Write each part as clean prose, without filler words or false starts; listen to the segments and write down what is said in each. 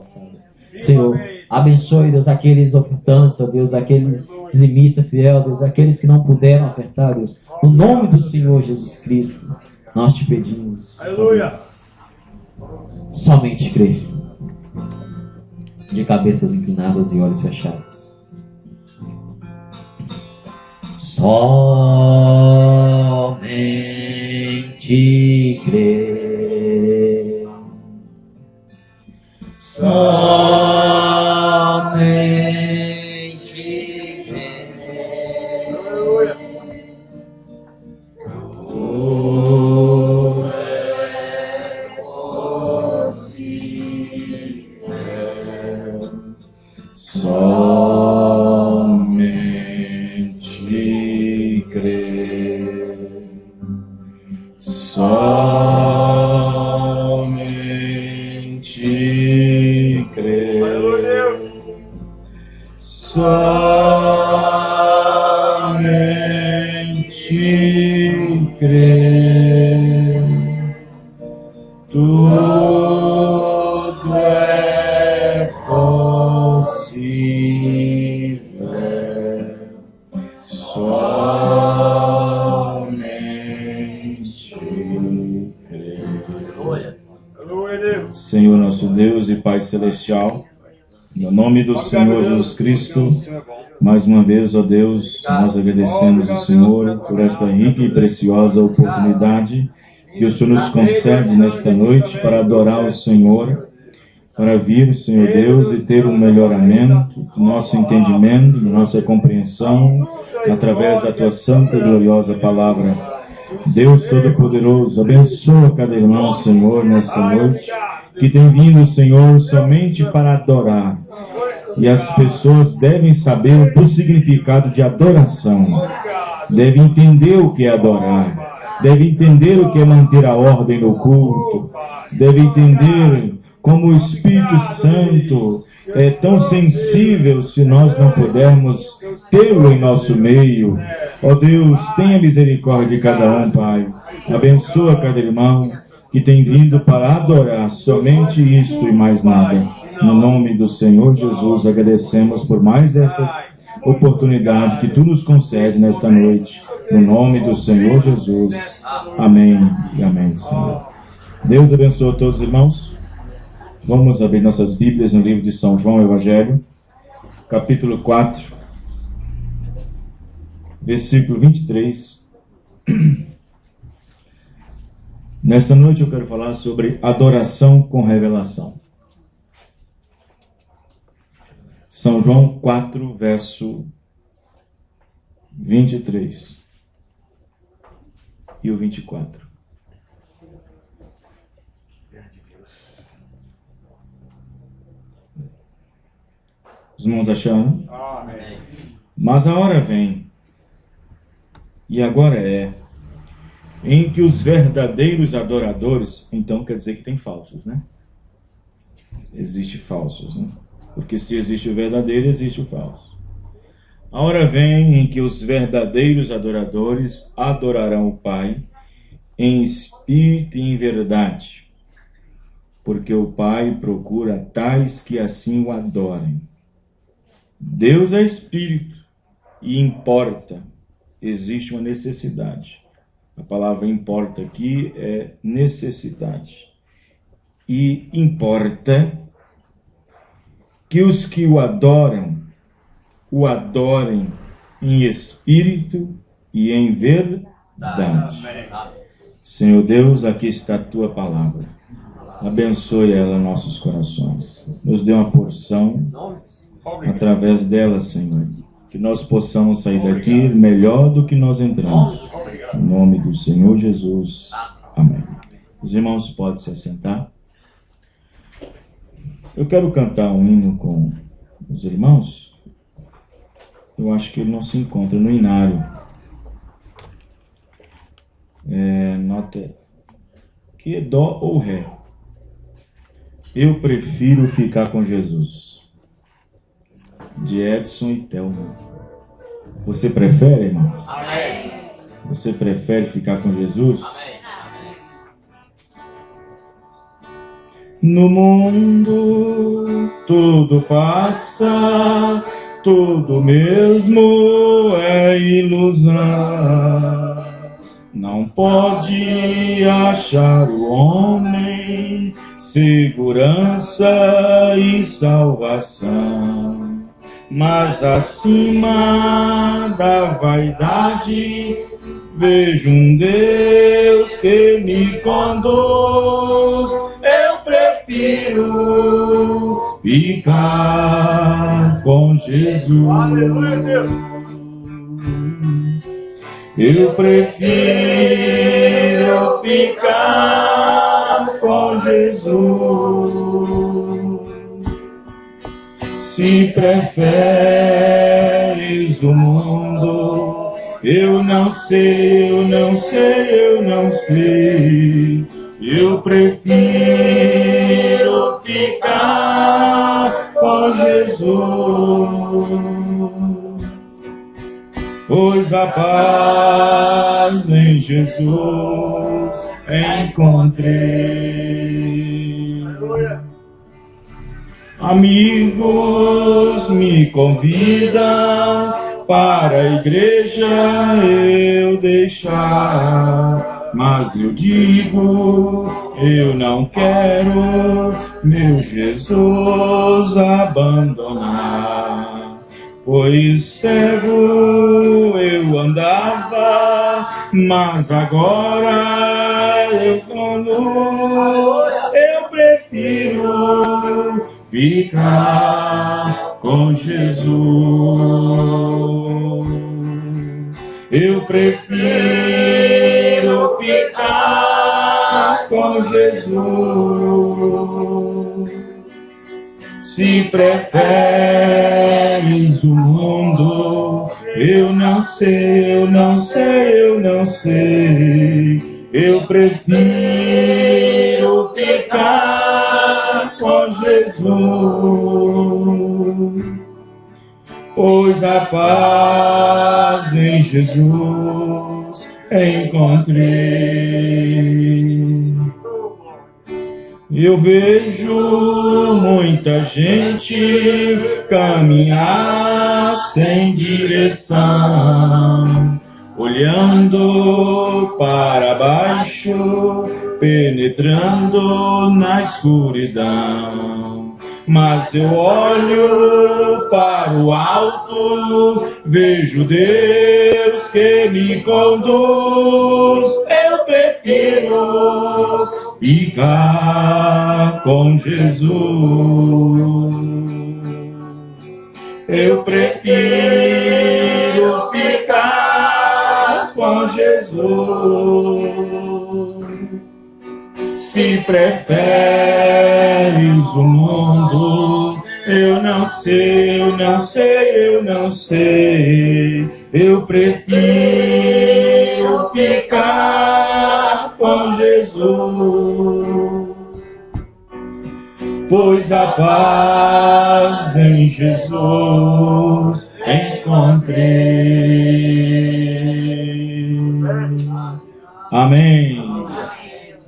passada. Senhor, abençoe, Deus, aqueles ofertantes, ó Deus, aqueles dizimistas fiel, Deus, aqueles que não puderam ofertar, Deus. No nome do Senhor Jesus Cristo, nós te pedimos. Aleluia. Somente crer. De cabeças inclinadas e olhos fechados. Somente crer. Somente crer. Aleluia. Tudo é possível. Somente crer. Somente crer. Aleluia, Deus. Somente crer. Tudo é possível. Somente crer. Aleluia, Deus. Senhor nosso Deus e Pai Celestial, no nome do Senhor Jesus Cristo, mais uma vez, ó Deus, nós agradecemos ao Senhor por essa rica e preciosa oportunidade que o Senhor nos concede nesta noite para adorar o Senhor, para vir, Senhor Deus, e ter um melhoramento do nosso entendimento, da nossa compreensão, através da Tua santa e gloriosa palavra. Deus Todo-Poderoso, abençoa cada irmão, Senhor, nessa noite, que tem vindo, Senhor, somente para adorar. E as pessoas devem saber do significado de adoração, devem entender o que é adorar, devem entender o que é manter a ordem no culto, devem entender como o Espírito Santo é tão sensível se nós não pudermos tê-lo em nosso meio. Ó Deus, tenha misericórdia de cada um, Pai. Abençoa cada irmão que tem vindo para adorar somente isto e mais nada. No nome do Senhor Jesus, agradecemos por mais esta oportunidade que Tu nos concede nesta noite. No nome do Senhor Jesus. Amém e amém, Senhor. Deus abençoe a todos, irmãos. Vamos abrir nossas Bíblias no livro de São João Evangelho, capítulo 4, versículo 23. Nesta noite eu quero falar sobre adoração com revelação. São João 4, verso 23 e o 24. Os irmãos achando? Amém. Mas a hora vem, e agora é, em que os verdadeiros adoradores, então quer dizer que tem falsos, né? Existe falsos, né? Porque se existe o verdadeiro, existe o falso. A hora vem em que os verdadeiros adoradores adorarão o Pai em espírito e em verdade, porque o Pai procura tais que assim o adorem. Deus é espírito e importa, existe uma necessidade. A palavra importa aqui é necessidade. E importa que os que o adorem em espírito e em verdade. Senhor Deus, aqui está a Tua palavra. Abençoe ela em nossos corações. Nos dê uma porção através dela, Senhor. Que nós possamos sair daqui melhor do que nós entramos. Em nome do Senhor Jesus. Amém. Os irmãos podem se assentar. Eu quero cantar um hino com os irmãos. Eu acho que ele não se encontra no inário. Nota que é dó ou ré. Eu prefiro ficar com Jesus. De Edson e Thelma. Você prefere, irmãos? Amém. Você prefere ficar com Jesus? Amém. No mundo tudo passa, tudo mesmo é ilusão. Não pode achar o homem segurança e salvação, mas acima da vaidade vejo um Deus que me conduz. Eu prefiro ficar com Jesus. Aleluia, Deus. Eu prefiro ficar com Jesus. Se preferes o mundo, eu não sei, eu não sei, eu não sei. Eu prefiro ficar com Jesus. Pois a paz em Jesus encontrei. Amigos me convidam para a igreja eu deixar, mas eu digo, eu não quero meu Jesus abandonar. Pois cego eu andava, mas agora eu conduz. Eu prefiro ficar com Jesus. Eu prefiro ficar com Jesus. Se preferes o mundo, eu não sei, eu não sei, eu não sei. Eu prefiro ficar com Jesus. Pois a paz em Jesus encontrei. Eu vejo muita gente caminhar sem direção, olhando para baixo, penetrando na escuridão. Mas eu olho para o alto, vejo Deus que me conduz. Eu prefiro ficar com Jesus. Eu prefiro ficar com Jesus. Se preferes o mundo, eu não sei, eu não sei, eu não sei. Eu prefiro ficar com Jesus. Pois a paz em Jesus encontrei. Amém.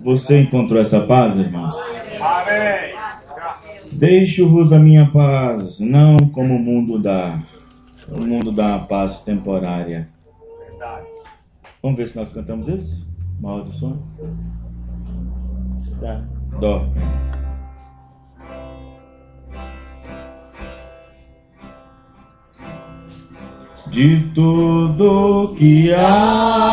Você encontrou essa paz, irmãos? Amém. Deixo-vos a minha paz, não como o mundo dá. O mundo dá uma paz temporária. Vamos ver se nós cantamos esse? Mal do som? Está. Dó. De tudo que há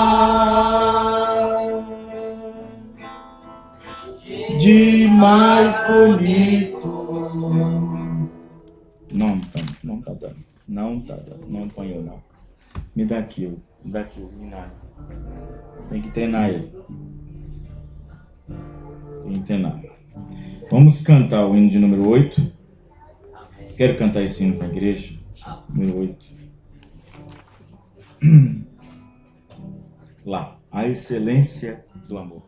de mais bonito. Não tá dando. Não tá dando. Não apanhou, não. Me dá aquilo. Me dá aquilo. Tem que treinar ele. Tem que treinar. Vamos cantar o hino de número 8. Quero cantar esse hino com a igreja. Número 8. Lá. A excelência do amor.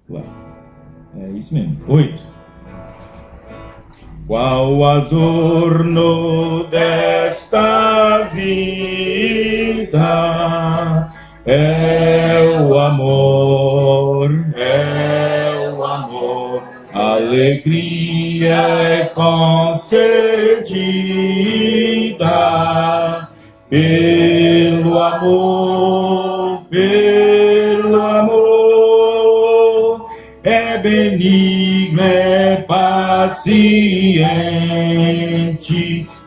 Lá. É isso mesmo. 8. Qual adorno desta vida é o amor, é o amor, alegria é concedida pelo amor, é benigno, é paciente,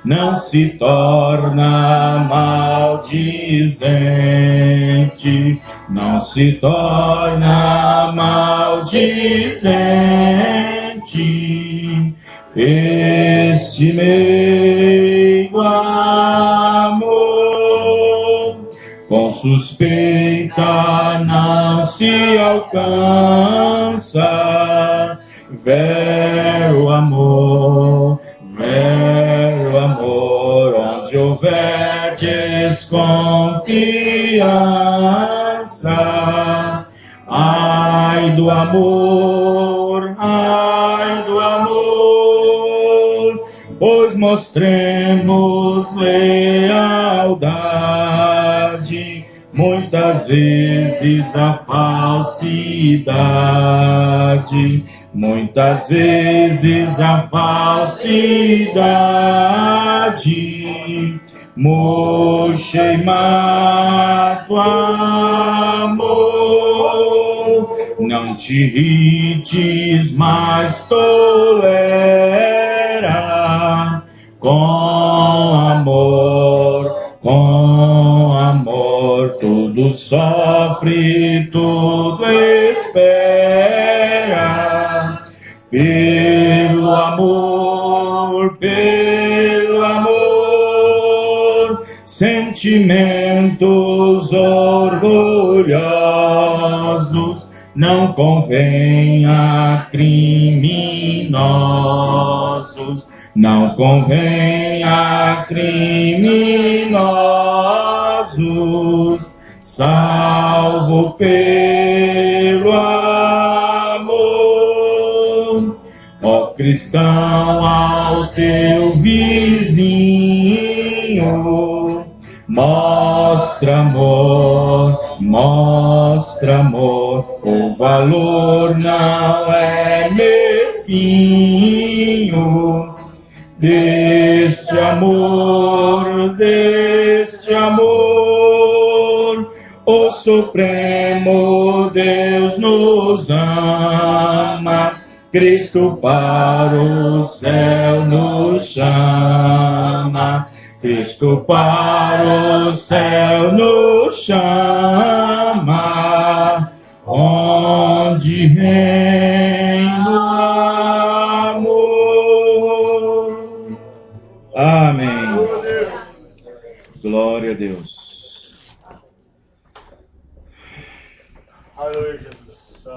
não se torna maldizente, não se torna maldizente. Este meu amor com suspeita não se alcança. Vero amor, onde houver desconfiança. Ai do amor, pois mostremos lealdade, muitas vezes a falsidade, muitas vezes a falsidade, mocheimado amor, não te irrites, mas tolera, com amor, tudo sofre, tudo espera, pelo amor, sentimentos orgulhosos não convém a criminosos, não convém a criminosos, salvo pelo amor. Ó cristão, ao teu vizinho mostra amor, o valor não é mesquinho deste amor, o Supremo Deus nos ama, Cristo para o céu nos chama, Cristo para o céu nos chama, onde reina o amor. Amém. Glória a Deus. Aleluia, Jesus.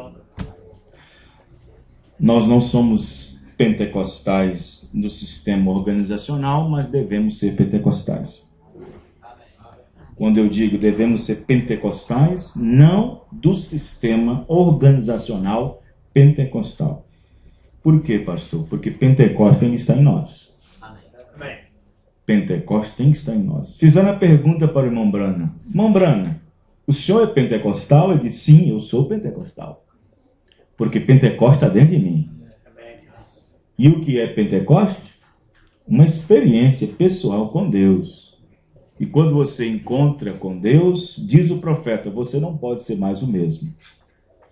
Nós não somos pentecostais do sistema organizacional, mas devemos ser pentecostais. Quando eu digo devemos ser pentecostais, não do sistema organizacional pentecostal. Por quê, pastor? Porque Pentecostes tem que estar em nós. Amém. Pentecostes tem que estar em nós. Fizeram a pergunta para o irmão Brana. Irmão Brana, o senhor é pentecostal? Ele disse, sim, eu sou pentecostal. Porque Pentecostes está dentro de mim. E o que é Pentecostes? Uma experiência pessoal com Deus. E quando você encontra com Deus, diz o profeta, você não pode ser mais o mesmo.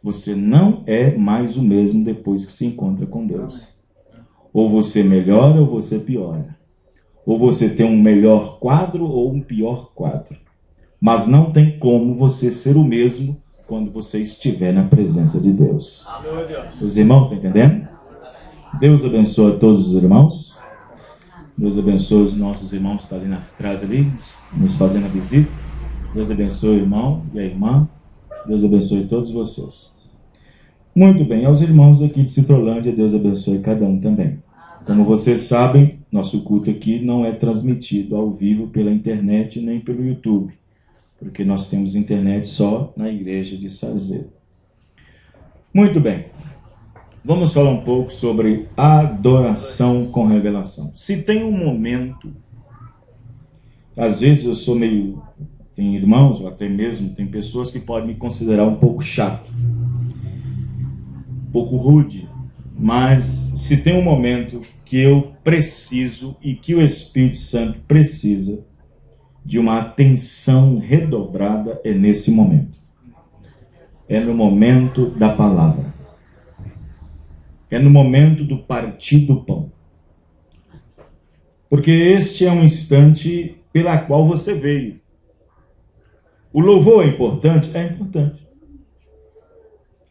Você não é mais o mesmo depois que se encontra com Deus. Ou você melhora ou você piora. Ou você tem um melhor quadro ou um pior quadro. Mas não tem como você ser o mesmo quando você estiver na presença de Deus. Os irmãos estão entendendo? Deus abençoe a todos os irmãos. Deus abençoe os nossos irmãos que estão ali atrás ali, nos fazendo a visita. Deus abençoe o irmão e a irmã. Deus abençoe todos vocês. Muito bem, aos irmãos aqui de Citrolândia, Deus abençoe cada um também. Como vocês sabem, nosso culto aqui não é transmitido ao vivo pela internet nem pelo YouTube, porque nós temos internet só na igreja de Sarzedo. Muito bem, vamos falar um pouco sobre adoração com revelação. Se tem um momento, às vezes eu sou meio, tem irmãos, ou até mesmo tem pessoas que podem me considerar um pouco chato. pouco rude, mas se tem um momento que eu preciso e que o Espírito Santo precisa de uma atenção redobrada, é nesse momento. É no momento da palavra. É no momento do partir do pão. Porque este é um instante pela qual você veio. O louvor é importante? É importante.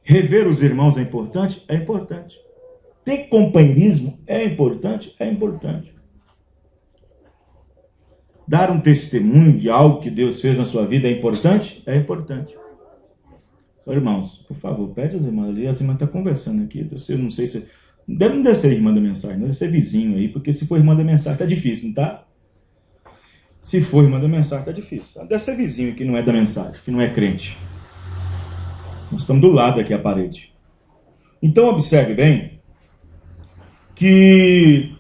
Rever os irmãos é importante? É importante. Ter companheirismo é importante? É importante. Dar um testemunho de algo que Deus fez na sua vida é importante? É importante. Irmãos, por favor, pede às irmãs ali, a irmã está conversando aqui. Eu não sei se... Não deve ser irmã da mensagem, deve ser vizinho aí, porque se for irmã da mensagem tá difícil, não tá? Se for irmã da mensagem tá difícil. Deve ser vizinho que não é da mensagem, que não é crente. Nós estamos do lado aqui a parede. Então observe bem que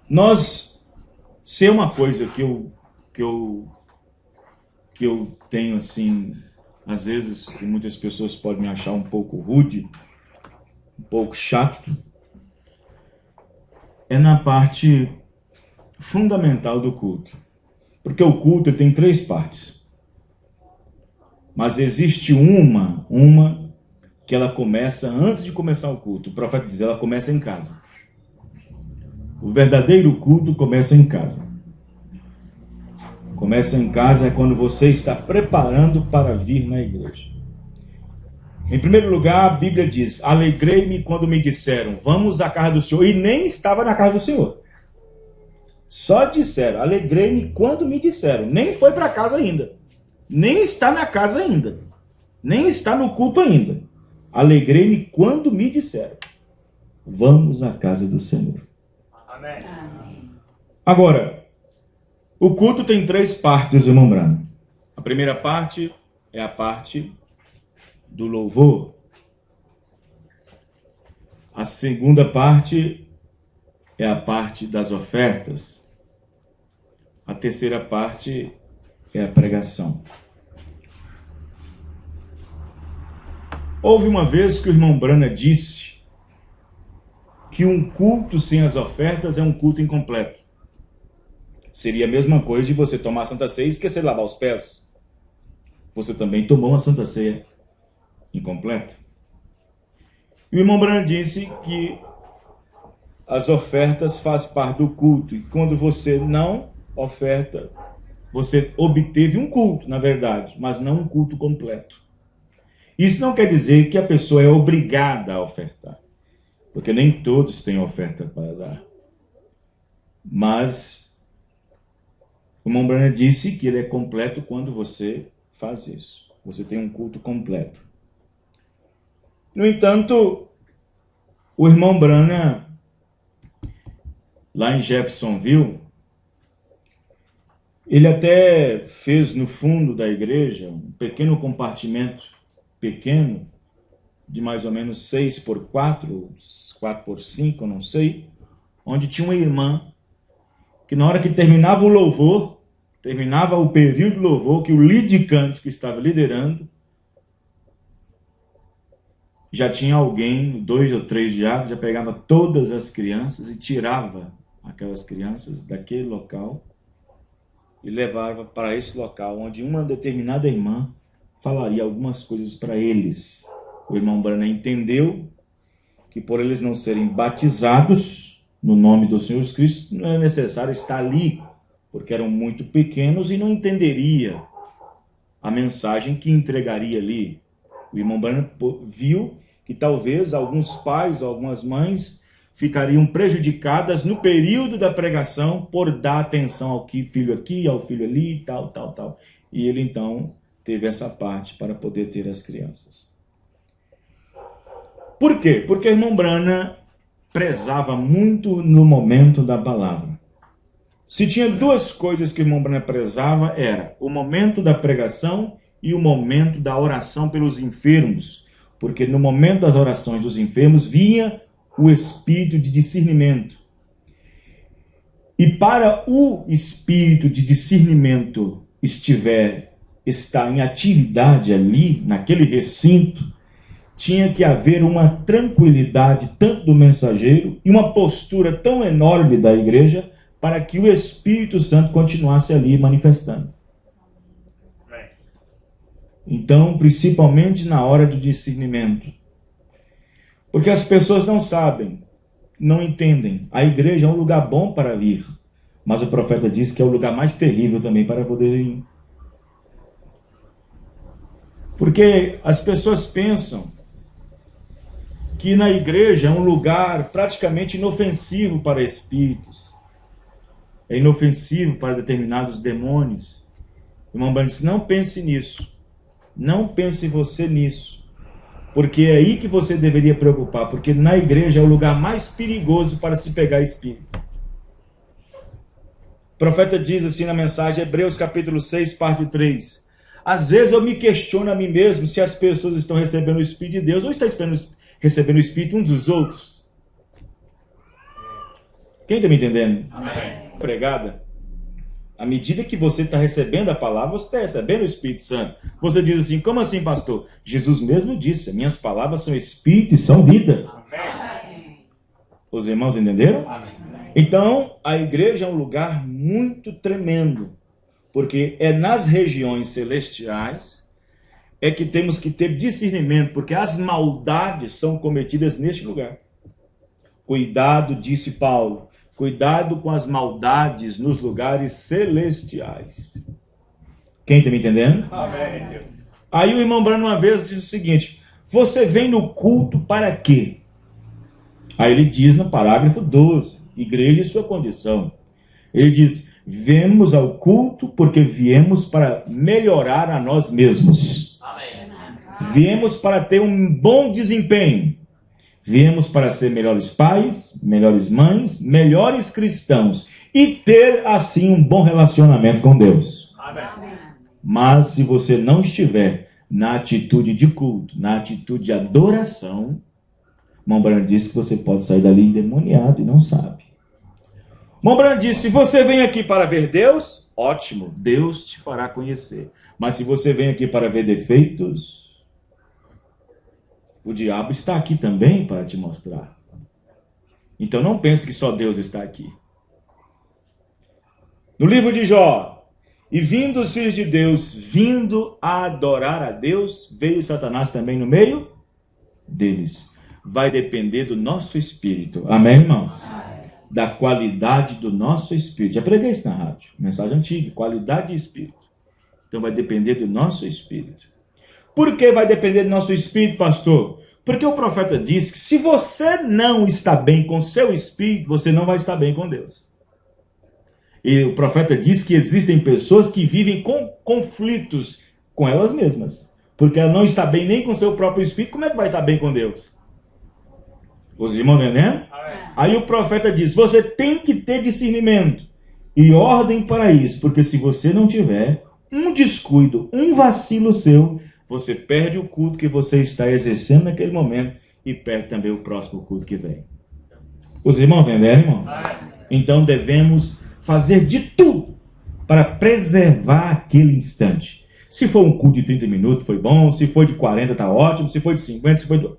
nós, se é uma coisa que eu tenho assim, às vezes que muitas pessoas podem me achar um pouco rude, um pouco chato, é na parte fundamental do culto. Porque o culto ele tem 3 partes. Mas existe uma que ela começa antes de começar o culto. O profeta diz, ela começa em casa. O verdadeiro culto começa em casa. Começa em casa é quando você está preparando para vir na igreja. Em primeiro lugar, a Bíblia diz, alegrei-me quando me disseram, vamos à casa do Senhor. E nem estava na casa do Senhor. Só disseram, alegrei-me quando me disseram. Nem foi para casa ainda. Nem está na casa ainda. Nem está no culto ainda. Alegrei-me quando me disseram, vamos à casa do Senhor. Amém. Agora, o culto tem 3 partes, irmão Brano. A primeira parte é a parte do louvor. A segunda parte é a parte das ofertas. A terceira parte é a pregação. Houve uma vez que o irmão Brana disse que um culto sem as ofertas é um culto incompleto. Seria a mesma coisa de você tomar a Santa Ceia e esquecer de lavar os pés. Você também tomou a Santa Ceia incompleta. E o irmão Brana disse que as ofertas fazem parte do culto. E quando você não oferta, você obteve um culto, na verdade, mas não um culto completo. Isso não quer dizer que a pessoa é obrigada a ofertar, porque nem todos têm oferta para dar. Mas o irmão Brana disse que ele é completo quando você faz isso. Você tem um culto completo. No entanto, o irmão Brana, lá em Jeffersonville, ele até fez no fundo da igreja um pequeno compartimento, pequeno, de mais ou menos 6 por 4, 4 por 5, eu não sei, onde tinha uma irmã, que na hora que terminava o louvor, terminava o período do louvor, que o líder de cântico estava liderando, já tinha alguém, 2 ou 3 já pegava todas as crianças e tirava aquelas crianças daquele local e levava para esse local, onde uma determinada irmã falaria algumas coisas para eles. O irmão Brana entendeu que por eles não serem batizados no nome do Senhor Jesus Cristo, não é necessário estar ali, porque eram muito pequenos e não entenderia a mensagem que entregaria ali. O irmão Brana viu que talvez alguns pais ou algumas mães ficariam prejudicadas no período da pregação por dar atenção ao filho aqui, ao filho ali, tal. E ele então teve essa parte para poder ter as crianças. Por quê? Porque o irmão Brana prezava muito no momento da palavra. Se tinha 2 coisas que o irmão Brana prezava, era o momento da pregação e o momento da oração pelos enfermos. Porque no momento das orações dos enfermos vinha o espírito de discernimento. E para o espírito de discernimento está em atividade ali, naquele recinto, tinha que haver uma tranquilidade tanto do mensageiro e uma postura tão enorme da igreja para que o Espírito Santo continuasse ali manifestando. Então, principalmente na hora do discernimento. Porque as pessoas não sabem, não entendem. A igreja é um lugar bom para vir, mas o profeta diz que é o lugar mais terrível também para poder ir. Porque as pessoas pensam que na igreja é um lugar praticamente inofensivo para espíritos. É inofensivo para determinados demônios. O irmão Branco disse, não pense nisso. Não pense você nisso. Porque é aí que você deveria preocupar. Porque na igreja é o lugar mais perigoso para se pegar espíritos. O profeta diz assim na mensagem, Hebreus capítulo 6, parte 3. Às vezes eu me questiono a mim mesmo se as pessoas estão recebendo o Espírito de Deus ou estão recebendo o Espírito uns dos outros. Quem está me entendendo? Amém. Pregada. À medida que você está recebendo a palavra, você está recebendo o Espírito Santo. Você diz assim, como assim, pastor? Jesus mesmo disse, minhas palavras são Espírito e são vida. Amém. Os irmãos entenderam? Amém. Então, a igreja é um lugar muito tremendo. Porque é nas regiões celestiais é que temos que ter discernimento, porque as maldades são cometidas neste lugar. Cuidado, disse Paulo, cuidado com as maldades nos lugares celestiais. Quem está me entendendo? Amém. Aí o irmão Branham uma vez disse o seguinte, você vem no culto para quê? Aí ele diz no parágrafo 12, igreja e sua condição. Ele diz, viemos ao culto porque viemos para melhorar a nós mesmos. Amém. Viemos para ter um bom desempenho. Viemos para ser melhores pais, melhores mães, melhores cristãos. E ter, assim, um bom relacionamento com Deus. Amém. Mas se você não estiver na atitude de culto, na atitude de adoração, irmão Branham disse que você pode sair dali endemoniado e não sabe. Irmão Branham disse, se você vem aqui para ver Deus, ótimo, Deus te fará conhecer. Mas se você vem aqui para ver defeitos, o diabo está aqui também para te mostrar. Então não pense que só Deus está aqui. No livro de Jó, e vindo os filhos de Deus, vindo a adorar a Deus, veio Satanás também no meio deles. Vai depender do nosso espírito. Amém, irmãos? Da qualidade do nosso espírito. Já preguei isso na rádio, mensagem antiga, qualidade de espírito. Então vai depender do nosso espírito. Por que vai depender do nosso espírito, pastor? Porque o profeta diz que se você não está bem com seu espírito, você não vai estar bem com Deus. E o profeta diz que existem pessoas que vivem com conflitos com elas mesmas. Porque ela não está bem nem com seu próprio espírito, como é que vai estar bem com Deus? Os irmãos entendendo? Aí o profeta diz, você tem que ter discernimento e ordem para isso, porque se você não tiver um descuido, um vacilo seu, você perde o culto que você está exercendo naquele momento e perde também o próximo culto que vem. Os irmãos entenderam, irmão? Então devemos fazer de tudo para preservar aquele instante. Se for um culto de 30 minutos, foi bom. Se for de 40, está ótimo. Se for de 50, se for de...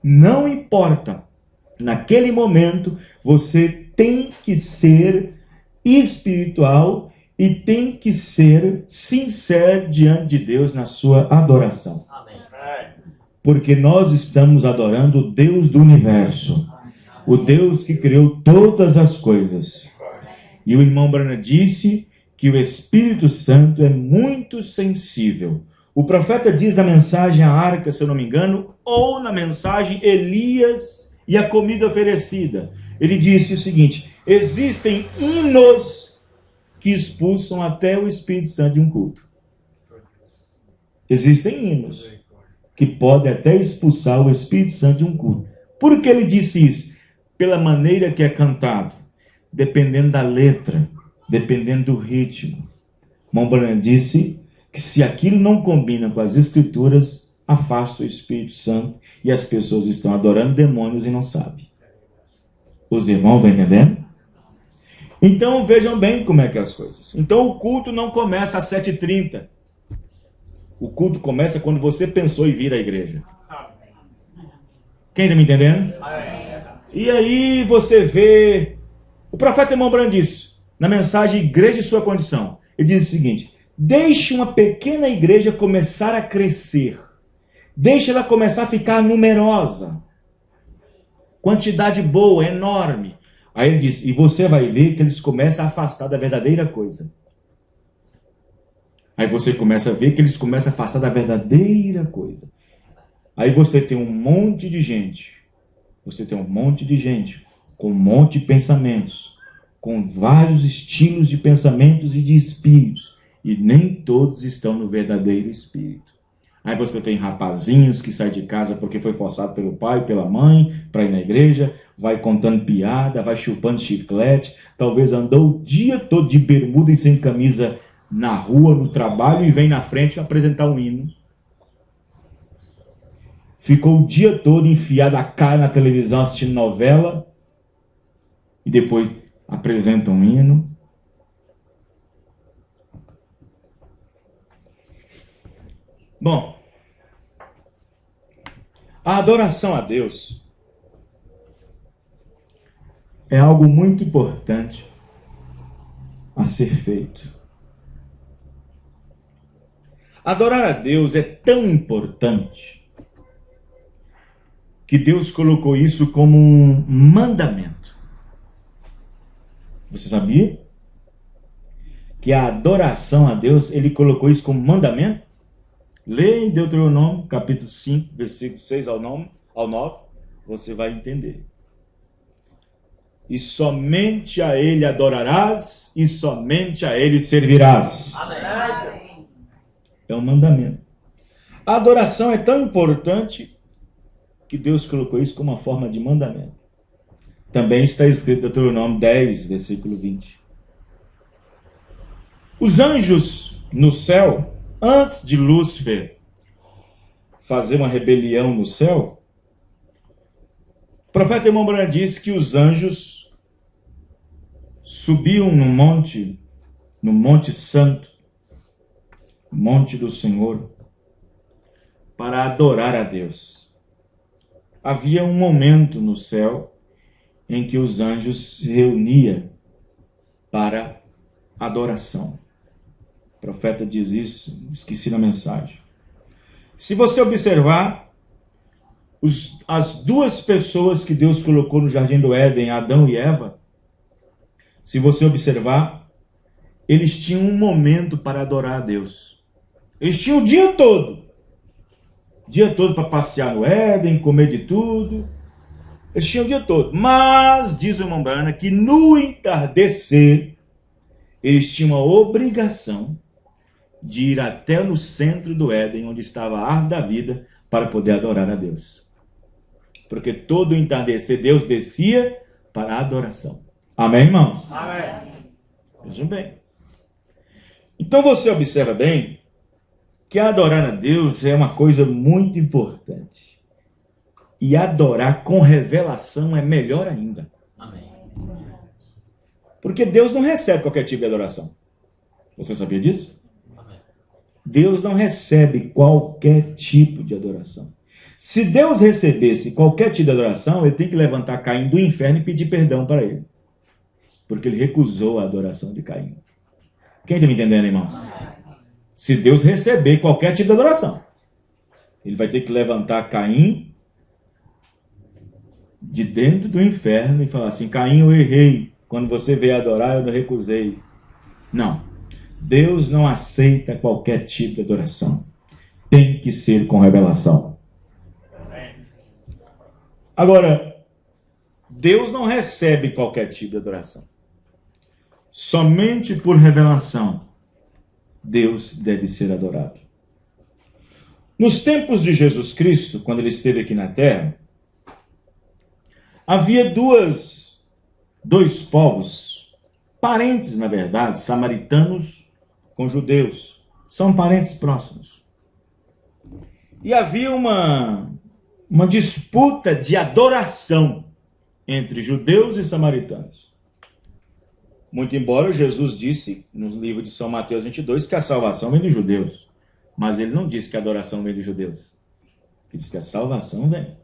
Não importa. Naquele momento, você tem que ser espiritual e tem que ser sincero diante de Deus na sua adoração. Amém. Porque nós estamos adorando o Deus do universo, o Deus que criou todas as coisas. E o irmão Branham disse que o Espírito Santo é muito sensível. O profeta diz na mensagem a arca, se eu não me engano, ou na mensagem Elias e a comida oferecida. Ele disse o seguinte, existem hinos que expulsam até o Espírito Santo de um culto. Existem hinos que podem até expulsar o Espírito Santo de um culto. Por que ele disse isso? Pela maneira que é cantado, dependendo da letra, dependendo do ritmo. Irmão Branham disse que se aquilo não combina com as Escrituras, afasta o Espírito Santo e as pessoas estão adorando demônios e não sabem. Os irmãos estão entendendo? Então vejam bem como é que é as coisas. Então o culto não começa às 7h30. O culto começa quando você pensou em vir à igreja. Quem está me entendendo? E aí você vê, o profeta irmão Branham disse, na mensagem Igreja e Sua Condição, ele diz o seguinte: deixe uma pequena igreja começar a crescer, deixe ela começar a ficar numerosa, quantidade boa, enorme. Aí ele diz, e você vai ver que eles começam a afastar da verdadeira coisa. Aí você começa a ver que eles começam a afastar da verdadeira coisa. Aí você tem um monte de gente. Você tem um monte de gente com um monte de pensamentos, com vários estilos de pensamentos e de espíritos. E nem todos estão no verdadeiro espírito. Aí você tem rapazinhos que saem de casa porque foi forçado pelo pai, pela mãe, para ir na igreja, vai contando piada, vai chupando chiclete, talvez andou o dia todo de bermuda e sem camisa na rua, no trabalho, e vem na frente apresentar um hino. Ficou o dia todo enfiado a cara na televisão assistindo novela, e depois apresenta um hino. Bom, a adoração a Deus é algo muito importante a ser feito. Adorar a Deus é tão importante que Deus colocou isso como um mandamento. Você sabia? Que a adoração a Deus, Ele colocou isso como mandamento? Leia em Deuteronômio, capítulo 5, versículo 6 ao 9, você vai entender. E somente a Ele adorarás, e somente a Ele servirás. Amém. É um mandamento. A adoração é tão importante que Deus colocou isso como uma forma de mandamento. Também está escrito em Deuteronômio 10, versículo 20. Os anjos no céu, antes de Lúcifer fazer uma rebelião no céu, o profeta irmão Branham disse que os anjos subiam no Monte Santo, Monte do Senhor, para adorar a Deus. Havia um momento no céu em que os anjos se reuniam para adoração. O profeta diz isso, esqueci na mensagem. Se você observar, as duas pessoas que Deus colocou no Jardim do Éden, Adão e Eva, se você observar, eles tinham um momento para adorar a Deus. Eles tinham o dia todo para passear no Éden, comer de tudo. Eles tinham o dia todo. Mas, diz o irmão Branham, que no entardecer, eles tinham a obrigação de ir até no centro do Éden, onde estava a árvore da vida, para poder adorar a Deus. Porque todo entardecer Deus descia para a adoração. Amém, irmãos? Amém. Vejam bem. Então você observa bem que adorar a Deus é uma coisa muito importante. E adorar com revelação é melhor ainda. Amém. Porque Deus não recebe qualquer tipo de adoração. Você sabia disso? Amém. Deus não recebe qualquer tipo de adoração. Se Deus recebesse qualquer tipo de adoração, ele tem que levantar Caim do inferno e pedir perdão para ele. Porque ele recusou a adoração de Caim. Quem está me entendendo, irmãos? Se Deus receber qualquer tipo de adoração, ele vai ter que levantar Caim de dentro do inferno e falar assim: Caim, eu errei. Quando você veio adorar, eu não recusei. Não. Deus não aceita qualquer tipo de adoração. Tem que ser com revelação. Agora, Deus não recebe qualquer tipo de adoração. Somente por revelação, Deus deve ser adorado. Nos tempos de Jesus Cristo, quando ele esteve aqui na terra, havia dois povos, parentes na verdade, samaritanos com judeus. São parentes próximos. E havia uma disputa de adoração entre judeus e samaritanos. Muito embora Jesus disse no livro de São Mateus 22 que a salvação vem dos judeus. Mas ele não disse que a adoração vem dos judeus. Ele disse que a salvação vem.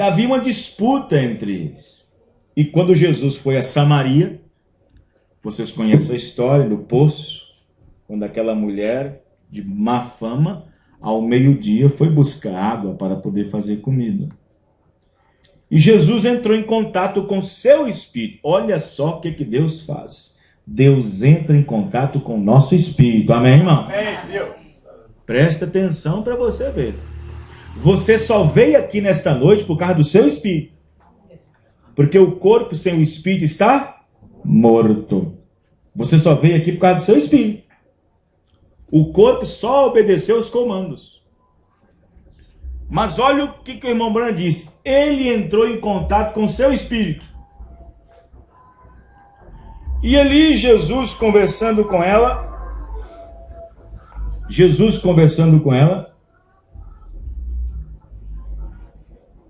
E havia uma disputa entre eles. E quando Jesus foi a Samaria, vocês conhecem a história do poço, quando aquela mulher de má fama, ao meio-dia, foi buscar água para poder fazer comida. E Jesus entrou em contato com seu espírito. Olha só o que Deus faz. Deus entra em contato com o nosso espírito. Amém, irmão? Amém, Deus. Presta atenção para você ver. Você só veio aqui nesta noite por causa do seu espírito. Porque o corpo sem o espírito está morto. Você só veio aqui por causa do seu espírito. O corpo só obedeceu os comandos. Mas olha o que o irmão Branham disse. Ele entrou em contato com o seu espírito. E ali Jesus conversando com ela.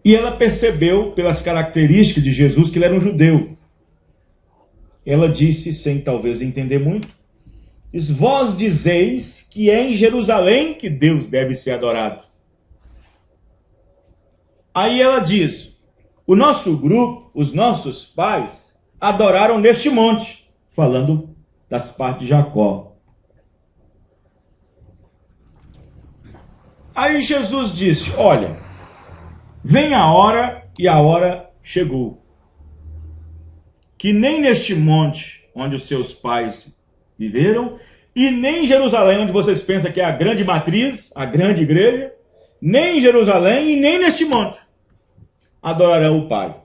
E ela percebeu pelas características de Jesus que ele era um judeu. Ela disse, sem talvez entender muito, diz, vós dizeis que é em Jerusalém que Deus deve ser adorado. Aí ela diz, o nosso grupo, os nossos pais, adoraram neste monte, falando das partes de Jacó. Aí Jesus disse, olha, vem a hora e a hora chegou, que nem neste monte onde os seus pais viveram, e nem em Jerusalém, onde vocês pensam que é a grande matriz, a grande igreja, nem em Jerusalém e nem neste monte adorarão o Pai.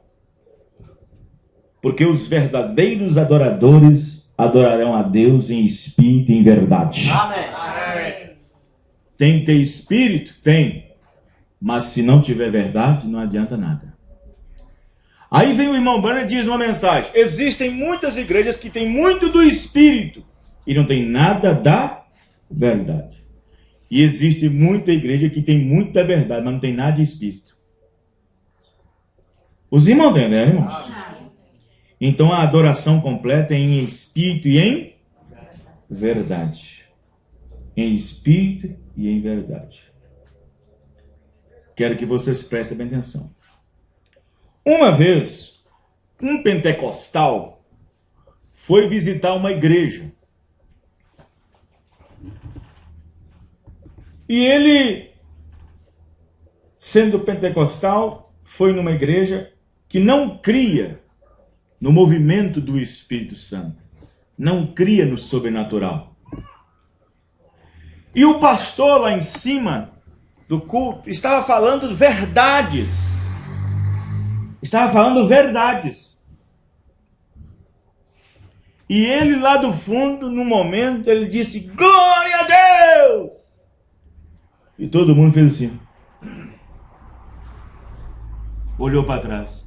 Porque os verdadeiros adoradores adorarão a Deus em espírito e em verdade. Amém. Tem que ter espírito? Tem. Mas se não tiver verdade, não adianta nada. Aí vem o irmão Branham e diz uma mensagem. Existem muitas igrejas que têm muito do espírito e não tem nada da verdade. E existe muita igreja que tem muito da verdade, mas não tem nada de espírito. Os irmãos entenderam, irmãos? Então a adoração completa é em espírito e em verdade. Em espírito e em verdade. Quero que vocês prestem bem atenção. Uma vez, um pentecostal foi visitar uma igreja. E ele, sendo pentecostal, foi numa igreja que não cria no movimento do Espírito Santo. Não cria no sobrenatural. E o pastor lá em cima do culto estava falando verdades. Estava falando verdades. E ele lá do fundo, no momento, ele disse, glória a Deus! E todo mundo fez assim. Olhou para trás.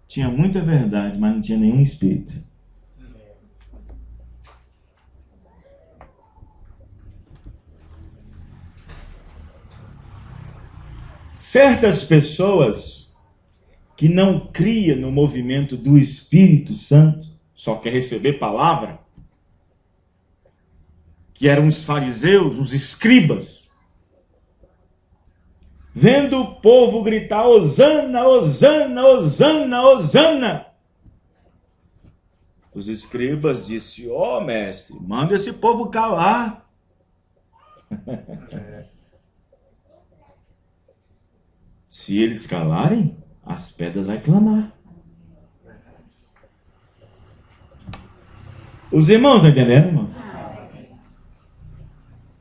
Tinha muita verdade, mas não tinha nenhum espírito. Certas pessoas que não criam no movimento do Espírito Santo, só quer receber palavra, que eram os fariseus, os escribas, vendo o povo gritar, Hosana, Hosana, Hosana, Hosana. Os escribas disseram, ó mestre, manda esse povo calar. Se eles calarem, as pedras vão clamar. Os irmãos entenderam, irmãos?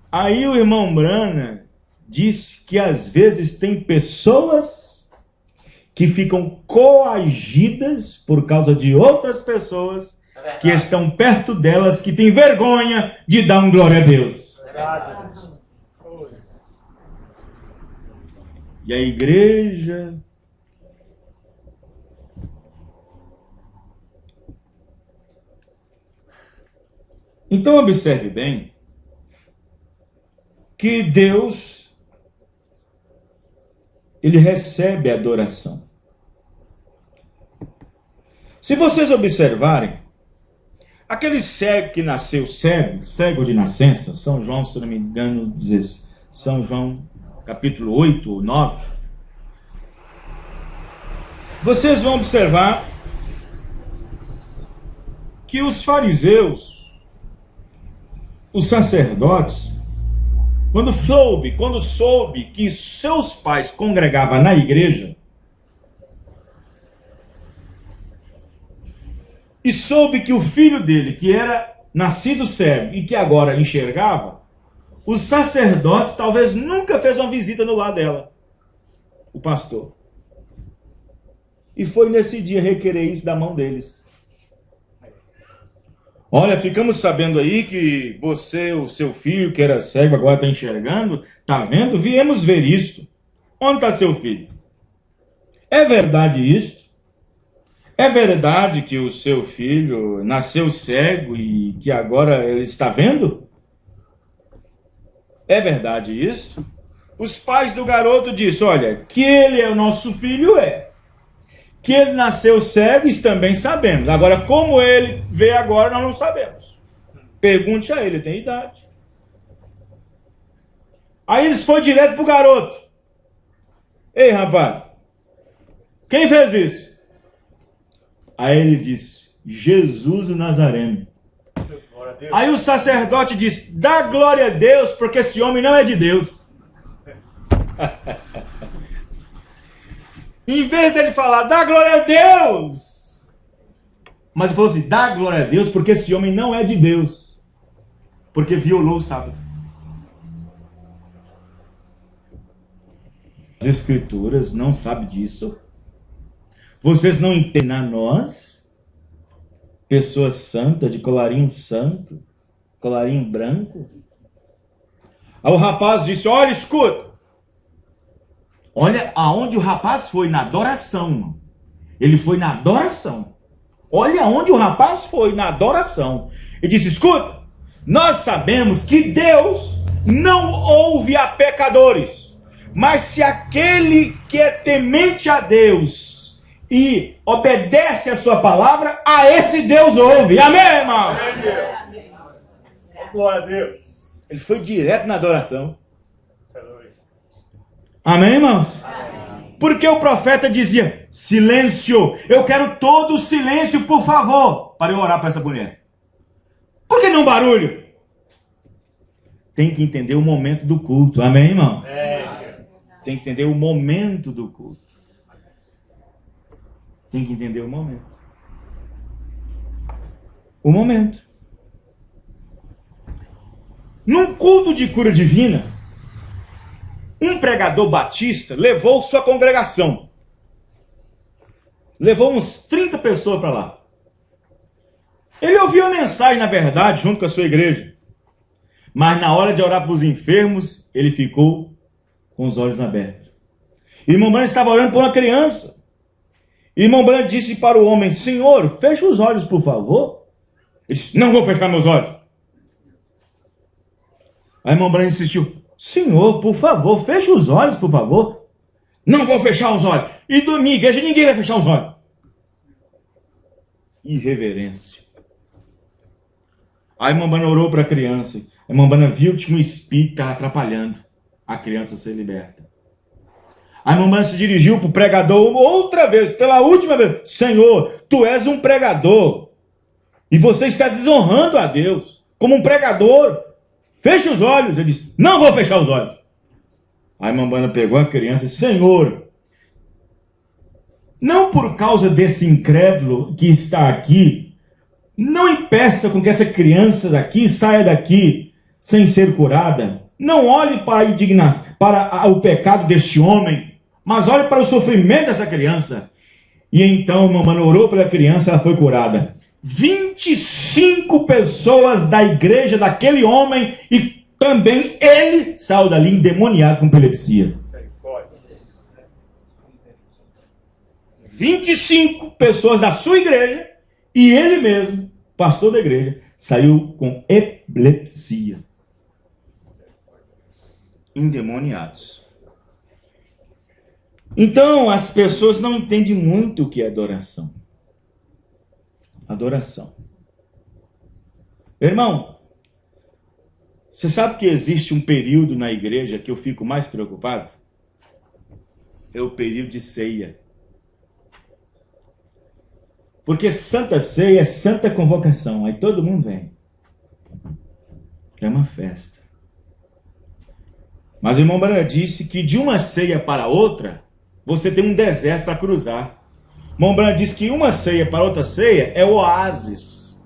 Aí o irmão Branham disse que às vezes tem pessoas que ficam coagidas por causa de outras pessoas que estão perto delas, que têm vergonha de dar um glória a Deus. E a igreja então observe bem que Deus ele recebe a adoração. Se vocês observarem, aquele cego que nasceu cego de nascença, São João, se não me engano, diz São João capítulo 8 ou 9, Vocês vão observar que os fariseus, os sacerdotes, quando soube que seus pais congregavam na igreja, e soube que o filho dele, que era nascido cego e que agora enxergava, os sacerdotes talvez nunca fez uma visita no lar dela, o pastor. E foi nesse dia requerer isso da mão deles. Olha, ficamos sabendo aí que você, o seu filho que era cego, agora está enxergando. Está vendo? Viemos ver isso. Onde está seu filho? É verdade isso? É verdade que o seu filho nasceu cego e que agora ele está vendo? É verdade isso? Os pais do garoto disseram, olha, que ele é o nosso filho, que ele nasceu cego, isso também sabemos. Agora, como ele vê agora, nós não sabemos. Pergunte a ele, tem idade. Aí eles foram direto pro garoto. Ei, rapaz, quem fez isso? Aí ele disse, Jesus o Nazareno. Aí o sacerdote disse, dá glória a Deus, porque esse homem não é de Deus. Em vez dele falar, dá glória a Deus, mas ele falou assim, dá glória a Deus, porque esse homem não é de Deus, porque violou o sábado. As escrituras não sabem disso. Vocês não entendem a nós, pessoas santas, de colarinho santo, colarinho branco. Aí o rapaz disse, olha, escuta. Olha aonde o rapaz foi, na adoração. Ele foi na adoração. Olha aonde o rapaz foi, na adoração. Ele disse, escuta, nós sabemos que Deus não ouve a pecadores, mas se aquele que é temente a Deus e obedece a sua palavra, a esse Deus ouve. Amém, irmão? Amém. Glória a Deus. Ele foi direto na adoração. Amém, irmãos? Amém. Porque o profeta dizia, silêncio, eu quero todo o silêncio, por favor, para eu orar para essa mulher. Por que não barulho? Tem que entender o momento do culto. Amém, irmãos? Tem que entender o momento do culto. Tem que entender o momento. O momento. Num culto de cura divina, um pregador batista levou sua congregação. Levou uns 30 pessoas para lá. Ele ouviu a mensagem, na verdade, junto com a sua igreja. Mas na hora de orar para os enfermos, ele ficou com os olhos abertos. Irmão Branham estava orando por uma criança. Irmão Branham disse para o homem, Senhor, feche os olhos, por favor. Ele disse, não vou fechar meus olhos. Aí irmão Branham insistiu, Senhor, por favor, feche os olhos, por favor. Não vou fechar os olhos. E na minha igreja ninguém vai fechar os olhos. Irreverência. Aí a irmã Bana orou para a criança. A irmã Bana viu que tinha um espírito que estava atrapalhando a criança ser liberta. A irmã Bana se dirigiu para o pregador outra vez, pela última vez. Senhor, tu és um pregador. E você está desonrando a Deus como um pregador. Feche os olhos. Ele disse, não vou fechar os olhos. Aí a irmã Bana pegou a criança e disse, Senhor, não por causa desse incrédulo que está aqui, não impeça com que essa criança daqui saia daqui sem ser curada. Não olhe para a indignação, para o pecado deste homem, mas olhe para o sofrimento dessa criança. E então a irmã Bana orou pela criança, ela foi curada. 25 pessoas da igreja daquele homem e também ele saiu dali endemoniado com epilepsia. 25 pessoas da sua igreja e ele mesmo, pastor da igreja, saiu com epilepsia. Endemoniados. Então as pessoas não entendem muito o que é adoração. Adoração. Irmão, você sabe que existe um período na igreja que eu fico mais preocupado? É o período de ceia. Porque Santa Ceia é santa convocação. Aí todo mundo vem. É uma festa. Mas o irmão Branham disse que de uma ceia para outra, você tem um deserto para cruzar. O irmão Branham disse que uma ceia para outra ceia é oásis.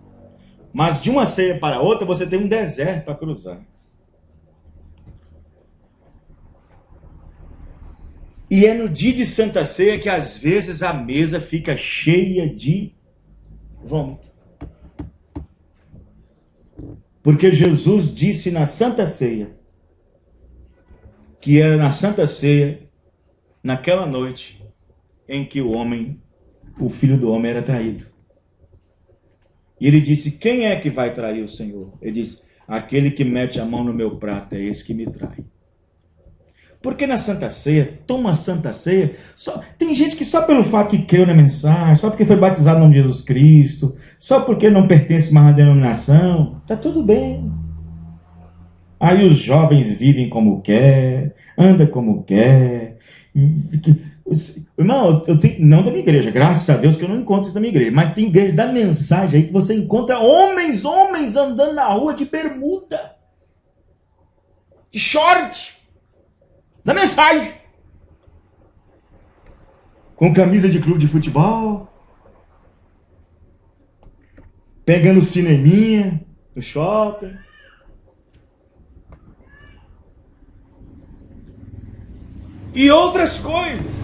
Mas de uma ceia para outra, você tem um deserto para cruzar. E é no dia de Santa Ceia que às vezes a mesa fica cheia de vômito. Porque Jesus disse na Santa Ceia, que era na Santa Ceia, naquela noite, em que o Filho do Homem era traído. E ele disse, quem é que vai trair o Senhor? Ele disse, aquele que mete a mão no meu prato é esse que me trai. Porque na Santa Ceia, toma a Santa Ceia, tem gente que só pelo fato que creu na mensagem, só porque foi batizado no nome de Jesus Cristo, só porque não pertence mais à denominação, tá tudo bem. Aí os jovens vivem como quer, anda como quer. Irmão, eu tenho, não da minha igreja, graças a Deus que eu não encontro isso na minha igreja, mas tem igreja da mensagem aí que você encontra homens andando na rua de bermuda, de short, da mensagem, com camisa de clube de futebol, pegando cineminha no shopping. E outras coisas.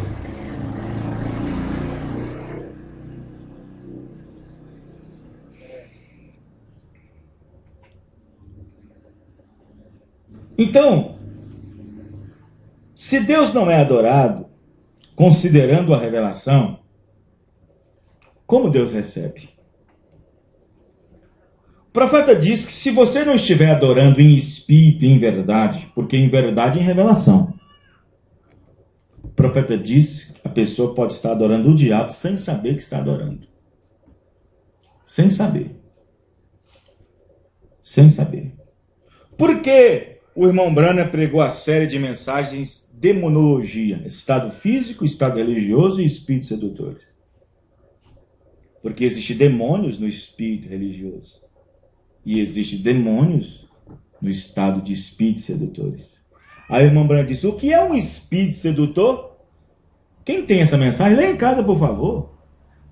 Então, se Deus não é adorado, considerando a revelação, como Deus recebe? O profeta diz que se você não estiver adorando em espírito e em verdade, porque em verdade é em revelação, o profeta diz que a pessoa pode estar adorando o diabo sem saber que está adorando. Sem saber. Sem saber. Por que o irmão Branham pregou a série de mensagens demonologia? Estado físico, estado religioso e espíritos sedutores. Porque existem demônios no espírito religioso. E existem demônios no estado de espíritos sedutores. Aí o irmão Branham disse, o que é um espírito sedutor? Quem tem essa mensagem, lê em casa, por favor.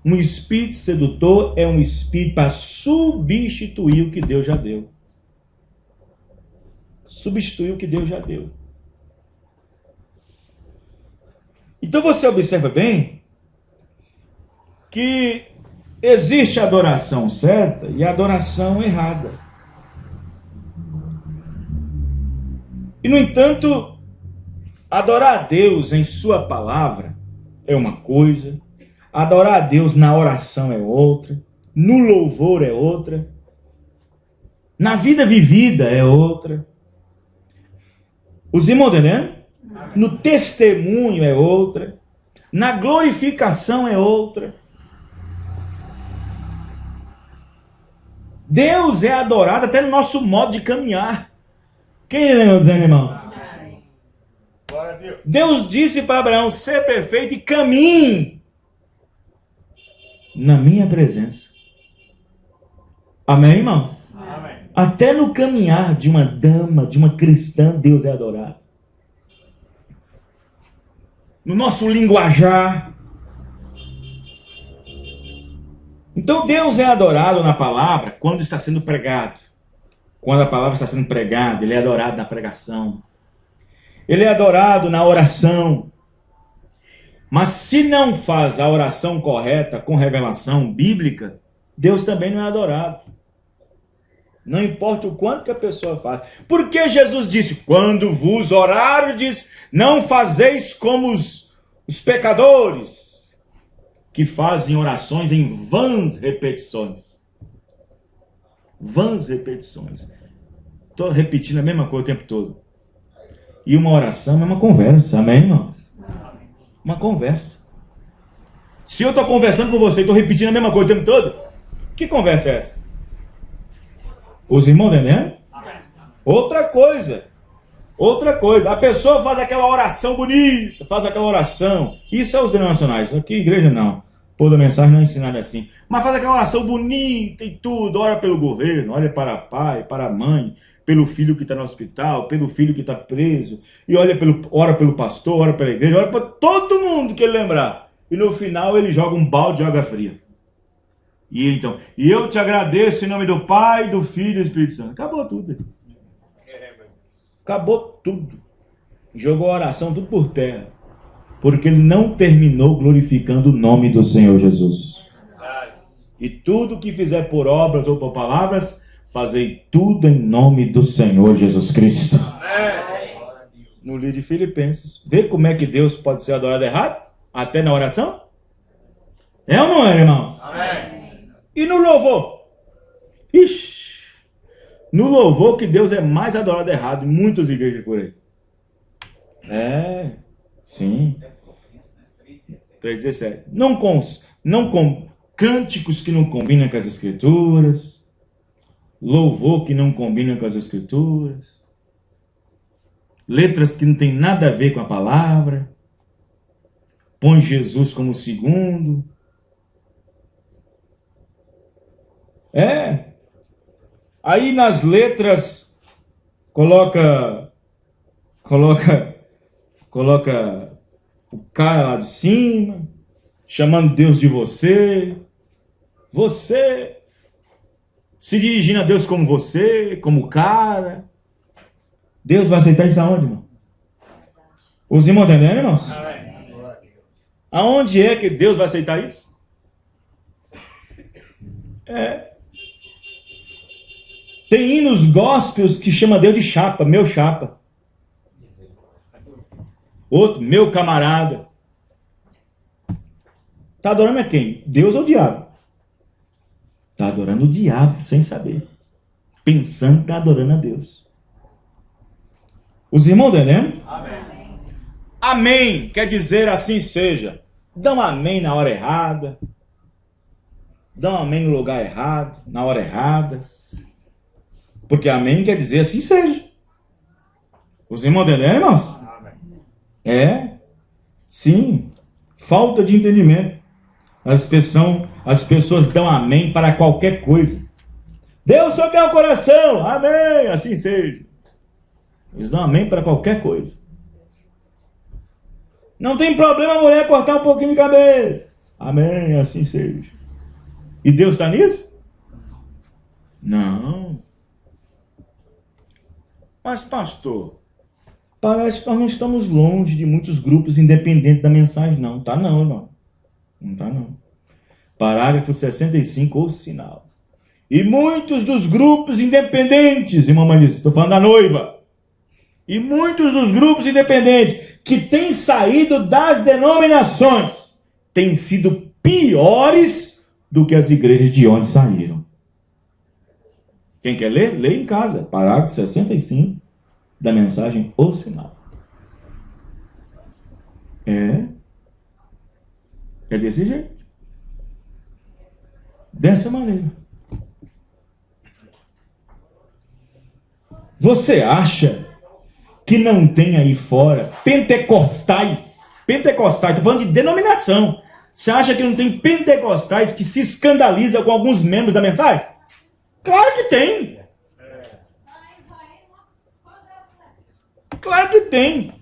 Um espírito sedutor é um espírito para substituir o que Deus já deu. Substituir o que Deus já deu. Então você observa bem que existe a adoração certa e a adoração errada. E, no entanto, adorar a Deus em sua palavra é uma coisa, adorar a Deus na oração é outra, no louvor é outra, na vida vivida é outra. Os irmãos entendendo? No testemunho é outra, na glorificação é outra. Deus é adorado até no nosso modo de caminhar. Quem lembra dizendo, irmãos? Deus disse para Abraão, ser perfeito e caminhe na minha presença. Amém, irmãos? Amém. Até no caminhar de uma dama, de uma cristã, Deus é adorado. No nosso linguajar. Então Deus é adorado na palavra quando está sendo pregado. Quando a palavra está sendo pregada, Ele é adorado na pregação. Ele é adorado na oração. Mas se não faz a oração correta com revelação bíblica, Deus também não é adorado. Não importa o quanto que a pessoa faz. Porque Jesus disse, quando vos orardes, não fazeis como os pecadores, que fazem orações em vãs repetições. Vãs repetições. Estou repetindo a mesma coisa o tempo todo. E uma oração é uma conversa, amém, irmão? Uma conversa. Se eu estou conversando com você e estou repetindo a mesma coisa o tempo todo, que conversa é essa? Os irmãos entendendo? Outra coisa. Outra coisa. A pessoa faz aquela oração bonita, faz aquela oração. Isso é os denominacionais. Aqui igreja não. Pô, da mensagem não é ensinada assim. Mas faz aquela oração bonita e tudo. Ora pelo governo, olha para pai, para a mãe, pelo filho que está no hospital, pelo filho que está preso. E ora pelo pastor, ora pela igreja, ora para todo mundo que ele lembrar. E no final ele joga um balde de água fria. E eu te agradeço em nome do Pai, do Filho e do Espírito Santo. Acabou tudo. Acabou tudo. Jogou a oração tudo por terra. Porque ele não terminou glorificando o nome do Senhor Jesus. E tudo que fizer por obras ou por palavras, fazei tudo em nome do Senhor Jesus Cristo. No livro de Filipenses. Vê como é que Deus pode ser adorado errado? Até na oração? É ou não é, irmão? Amém. E no louvor? Ixi, no louvor que Deus é mais adorado errado em muitas igrejas por aí. Sim. 3:17. Não com cânticos que não combinam com as escrituras, louvor que não combina com as escrituras, letras que não tem nada a ver com a palavra, põe Jesus como segundo. Aí nas letras coloca o cara lá de cima, chamando Deus de você se dirigindo a Deus como você, como cara. Deus vai aceitar isso aonde, irmão? Os irmãos entendendo, irmãos? Aonde é que Deus vai aceitar isso? Tem hinos gospels que chama Deus de chapa, meu chapa. Outro, meu camarada. Está adorando a quem? Deus ou o diabo? Está adorando o diabo sem saber. Pensando que está adorando a Deus. Os irmãos entendendo? Amém. Amém quer dizer assim seja. Dá um amém na hora errada. Dá um amém no lugar errado, na hora errada. Porque amém quer dizer assim seja. Os irmãos entenderam, irmãos? Sim. Falta de entendimento. As pessoas dão amém para qualquer coisa. Deus só quer o coração. Amém, assim seja. Eles dão amém para qualquer coisa. Não tem problema a mulher cortar um pouquinho de cabelo. Amém, assim seja. E Deus está nisso? Não. Mas pastor, parece que nós não estamos longe de muitos grupos independentes da mensagem, não. Tá não, irmão. Não tá não. Parágrafo 65, o sinal. E muitos dos grupos independentes, irmã Manice, estou falando da noiva. E muitos dos grupos independentes que têm saído das denominações têm sido piores do que as igrejas de onde saíram. Quem quer ler? Lê em casa. Parágrafo 65 da mensagem O Sinal. É desse jeito. Dessa maneira. Você acha que não tem aí fora pentecostais? Pentecostais, estou falando de denominação. Você acha que não tem pentecostais que se escandalizam com alguns membros da mensagem? Claro que tem. Claro que tem.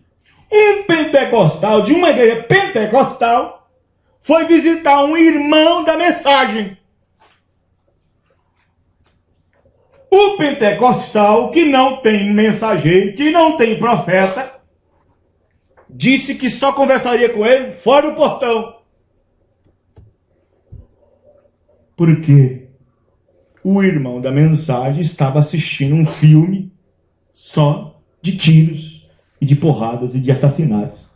Um pentecostal de uma igreja pentecostal foi visitar um irmão da mensagem. O pentecostal que não tem mensageiro, que não tem profeta, disse que só conversaria com ele fora do portão. Por quê? O irmão da mensagem estava assistindo um filme só de tiros e de porradas e de assassinatos.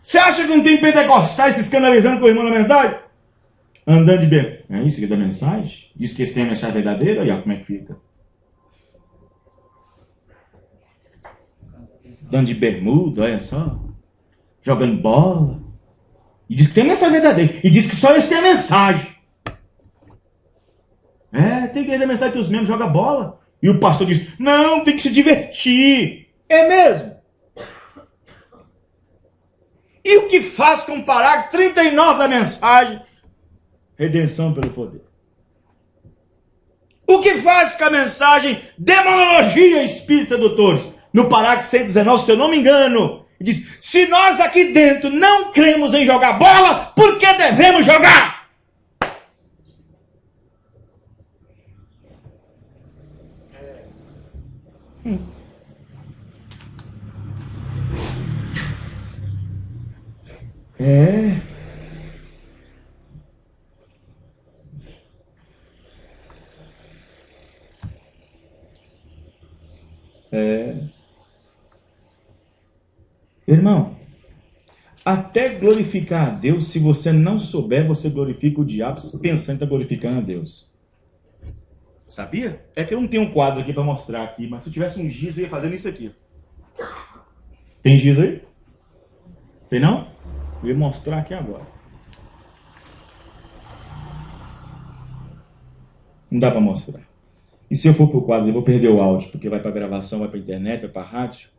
Você acha que não tem pentecostais se escandalizando com o irmão da mensagem? Andando de bermuda. É isso que é da mensagem? Diz que esse tem a mensagem verdadeira? Olha como é que fica. Andando de bermuda, olha só. Jogando bola. E diz que tem a mensagem verdadeira. E diz que só eles têm a mensagem. Tem que ter a mensagem que os membros jogam bola. E o pastor diz, não, tem que se divertir. É mesmo? E o que faz com o parágrafo 39 da mensagem? Redenção pelo poder. O que faz com a mensagem Demonologia Espírita Sedutores? No parágrafo 119, se eu não me engano, diz: se nós aqui dentro não cremos em jogar bola, por que devemos jogar? Irmão, até glorificar a Deus, se você não souber, você glorifica o diabo pensando que está glorificando a Deus. Sabia? É que eu não tenho um quadro aqui para mostrar aqui, mas se eu tivesse um giz, eu ia fazendo isso aqui. Tem giz aí? Tem não? Eu ia mostrar aqui agora. Não dá para mostrar. E se eu for pro quadro, eu vou perder o áudio, porque vai para gravação, vai para internet, vai para rádio.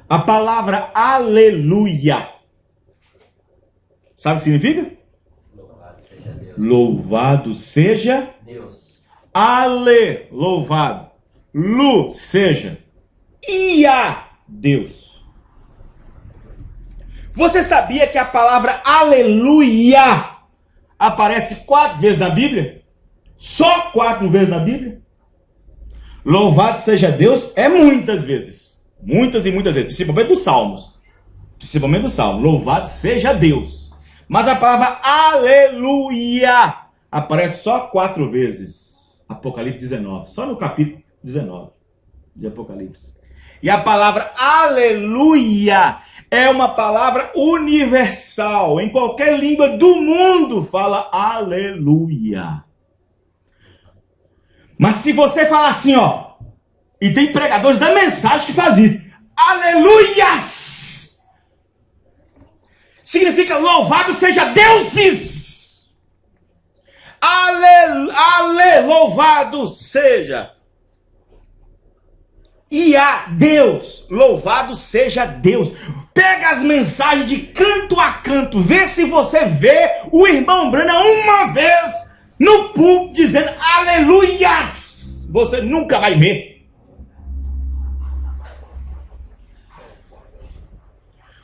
A palavra aleluia, sabe o que significa? Louvado seja Deus. Louvado seja Deus. Ale, louvado. Lu, seja. Ia, Deus. Você sabia que a palavra aleluia aparece 4 vezes na Bíblia? Só 4 vezes na Bíblia? Louvado seja Deus é muitas vezes. Muitas e muitas vezes. Principalmente dos Salmos. Principalmente dos Salmos. Louvado seja Deus. Mas a palavra aleluia aparece só 4 vezes. Apocalipse 19. Só no capítulo 19 de Apocalipse. E a palavra aleluia é uma palavra universal. Em qualquer língua do mundo fala aleluia. Mas se você falar assim, ó, e tem pregadores da mensagem que faz isso, aleluias, significa louvado seja deuses. Louvado seja. E a Deus, louvado seja Deus. Pega as mensagens de canto a canto, vê se você vê o irmão Brana uma vez no púlpito dizendo aleluias. Você nunca vai ver.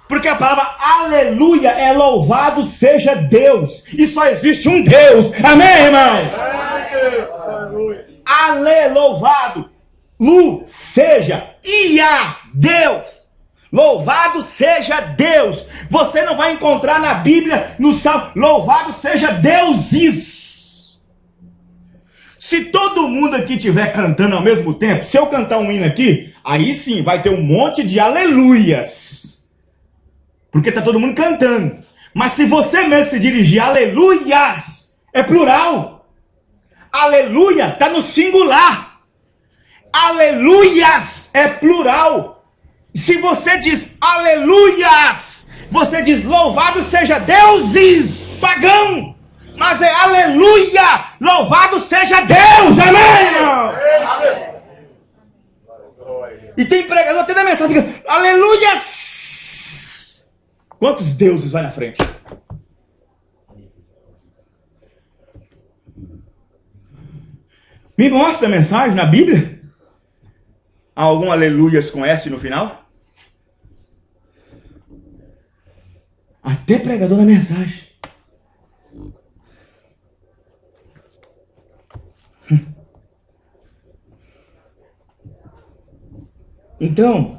Porque a palavra aleluia é louvado seja Deus. E só existe um Deus. Amém, irmão? Ale, louvado. Lu, seja. Ia, Deus. Louvado seja Deus. Você não vai encontrar na Bíblia, no Salmo, louvado seja deuses. Se todo mundo aqui estiver cantando ao mesmo tempo, se eu cantar um hino aqui, aí sim vai ter um monte de aleluias. Porque está todo mundo cantando. Mas se você mesmo se dirigir aleluias, é plural. Aleluia está no singular. Aleluias é plural. Se você diz aleluias, você diz louvado seja deuses, pagão. Mas é aleluia, louvado seja Deus, amém, irmão? E tem pregador até da mensagem, fica aleluias. Quantos deuses vai na frente? Me mostra a mensagem na Bíblia. Há algum aleluias com S no final? Até pregador da mensagem. Então,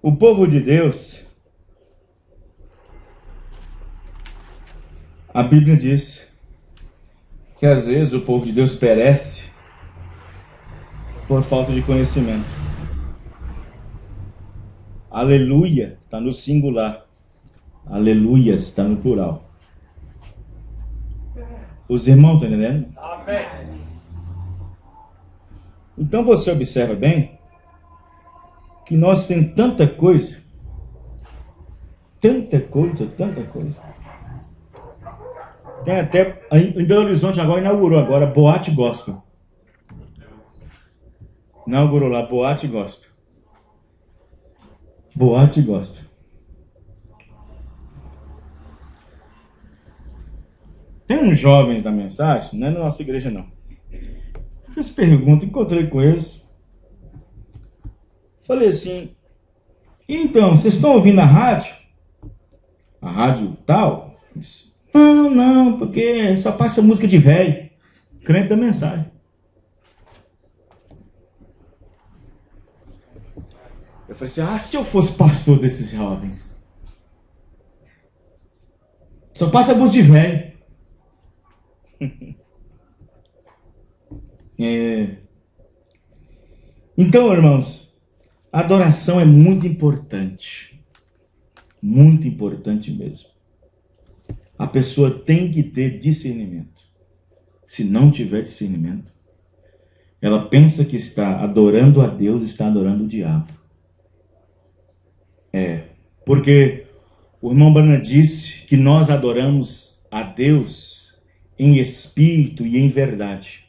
o povo de Deus, a Bíblia diz que às vezes o povo de Deus perece por falta de conhecimento. Aleluia está no singular, aleluias está no plural. Os irmãos estão entendendo? Amém. Então você observa bem que nós temos tanta coisa. Tem até, em Belo Horizonte agora, inaugurou agora Boate Gospel. Inaugurou lá Boate Gospel. Boate gospel. Tem uns jovens na mensagem, não é na nossa igreja não. Fiz pergunta, encontrei com eles. Falei assim, então, vocês estão ouvindo a rádio? A rádio tal? Não, porque só passa música de velho. Crente da mensagem. Eu falei assim, se eu fosse pastor desses jovens. Só passa música de velho. Então, irmãos, a adoração é muito importante. Muito importante mesmo. A pessoa tem que ter discernimento. Se não tiver discernimento, ela pensa que está adorando a Deus, está adorando o diabo. Porque o irmão Branham disse que nós adoramos a Deus em espírito e em verdade.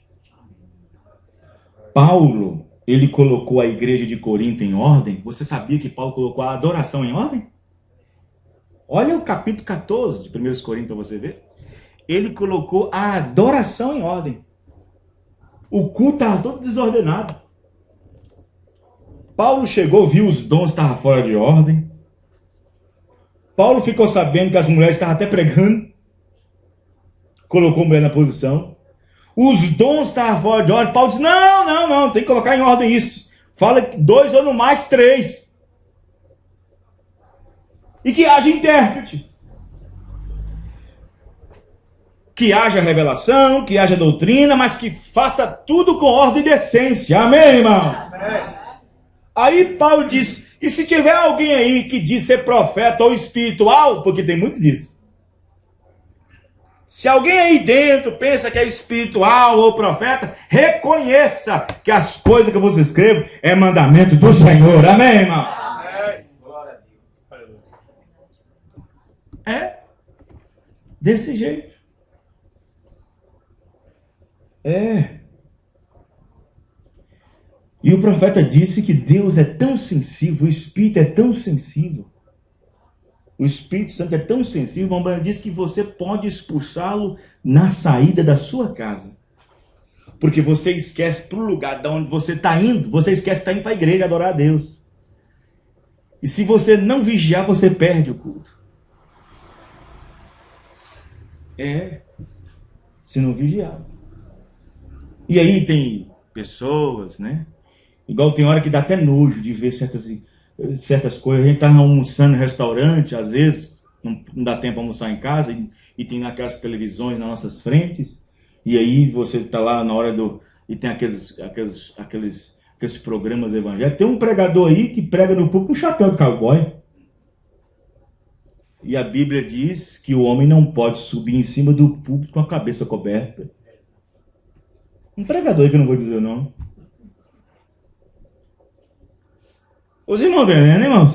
Paulo, ele colocou a igreja de Corinto em ordem. Você sabia que Paulo colocou a adoração em ordem? Olha o capítulo 14 de 1 Coríntios para você ver. Ele colocou a adoração em ordem. O culto estava todo desordenado. Paulo chegou, viu os dons estavam fora de ordem. Paulo ficou sabendo que as mulheres estavam até pregando. Colocou a mulher na posição. Os dons estavam fora de ordem. Paulo disse, não, tem que colocar em ordem isso. Fala 2 ou no mais 3. E que haja intérprete. Que haja revelação, que haja doutrina, mas que faça tudo com ordem e decência. Amém, irmão? Amém. Aí Paulo diz, e se tiver alguém aí que diz ser profeta ou espiritual, porque tem muitos disso. Se alguém aí dentro pensa que é espiritual ou profeta, reconheça que as coisas que eu vos escrevo é mandamento do Senhor. Amém, irmão? Amém. Glória a Deus. É desse jeito. E o profeta disse que Deus é tão sensível, o Espírito é tão sensível. O Espírito Santo é tão sensível, o irmão diz que você pode expulsá-lo na saída da sua casa. Porque você esquece para o lugar de onde você está indo, você esquece que está indo para a igreja adorar a Deus. E se você não vigiar, você perde o culto. Se não vigiar. E aí tem pessoas, né? Igual tem hora que dá até nojo de ver certas coisas. A gente tá almoçando em restaurante, às vezes, não dá tempo para almoçar em casa, e tem aquelas televisões nas nossas frentes, e aí você tá lá na hora e tem aqueles programas evangélicos. Tem um pregador aí que prega no púlpito com um chapéu de cowboy. E a Bíblia diz que o homem não pode subir em cima do púlpito com a cabeça coberta. Um pregador aí que eu não vou dizer o nome. Os irmãos entendendo, irmãos?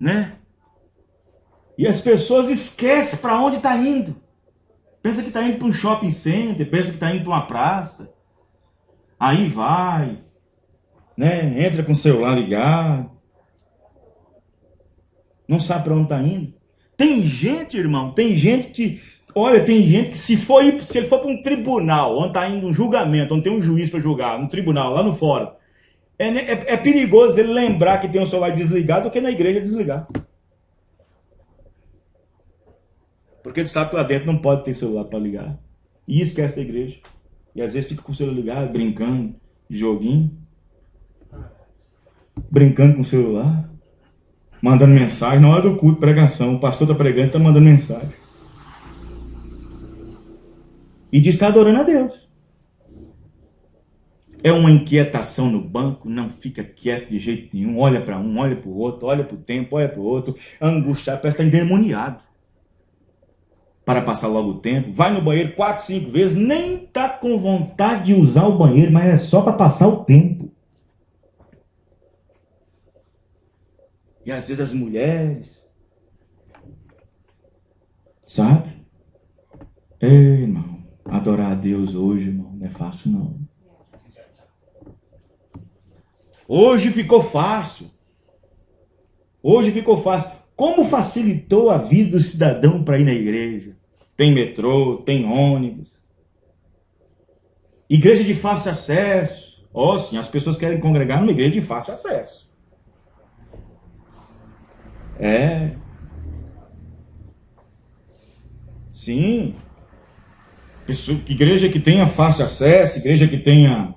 Né? E as pessoas esquecem para onde está indo. Pensa que está indo para um shopping center, pensa que está indo para uma praça. Aí vai, né? Entra com o celular ligado. Não sabe para onde está indo. Tem gente, irmão, tem gente que se ele for para um tribunal, onde está indo um julgamento, onde tem um juiz para julgar, um tribunal, lá no fórum, é perigoso ele lembrar que tem um celular desligado do que na igreja desligar. Porque ele sabe que lá dentro não pode ter celular para ligar. E esquece da igreja. E às vezes fica com o celular ligado, brincando, joguinho. Brincando com o celular. Mandando mensagem. Na hora do culto, pregação, o pastor está pregando e está mandando mensagem. E diz que está adorando a Deus. É uma inquietação no banco, não fica quieto de jeito nenhum. Olha para um, olha para o outro, olha para o tempo, olha para o outro. Angustiado, parece que está endemoniado. Para passar logo o tempo. Vai no banheiro 4, 5 vezes, nem está com vontade de usar o banheiro, mas é só para passar o tempo. E às vezes as mulheres, sabe? Ei, irmão. Adorar a Deus hoje, irmão, não é fácil não. Hoje ficou fácil. Hoje ficou fácil. Como facilitou a vida do cidadão para ir na igreja? Tem metrô, tem ônibus. Igreja de fácil acesso. Ó, sim, as pessoas querem congregar numa igreja de fácil acesso. Sim. Igreja que tenha fácil acesso, igreja que tenha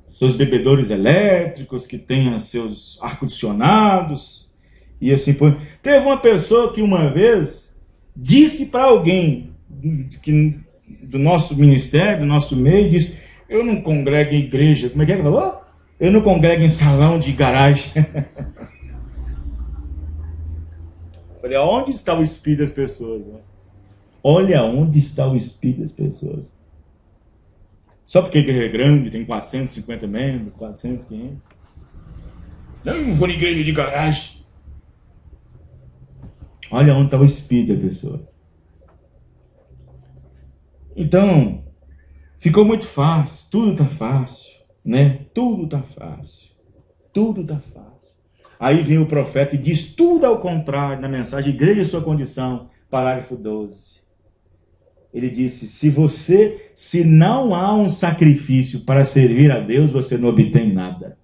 seus bebedouros elétricos, que tenha seus ar-condicionados, e assim por... Teve uma pessoa que uma vez disse para alguém do nosso ministério, do nosso meio, disse: eu não congrego em igreja. Como é que ele falou? Eu não congrego em salão de garagem. Falei, onde está o espírito das pessoas? Né? Olha onde está o espírito das pessoas. Só porque a igreja é grande, tem 450 membros, 400, 500. Não vou na igreja de garagem. Olha onde está o espírito da pessoa. Então, ficou muito fácil, tudo está fácil, né? Tudo está fácil, tudo está fácil. Aí vem o profeta e diz tudo ao contrário na mensagem Igreja e Sua Condição, parágrafo 12. Ele disse, se não há um sacrifício para servir a Deus, você não obtém nada.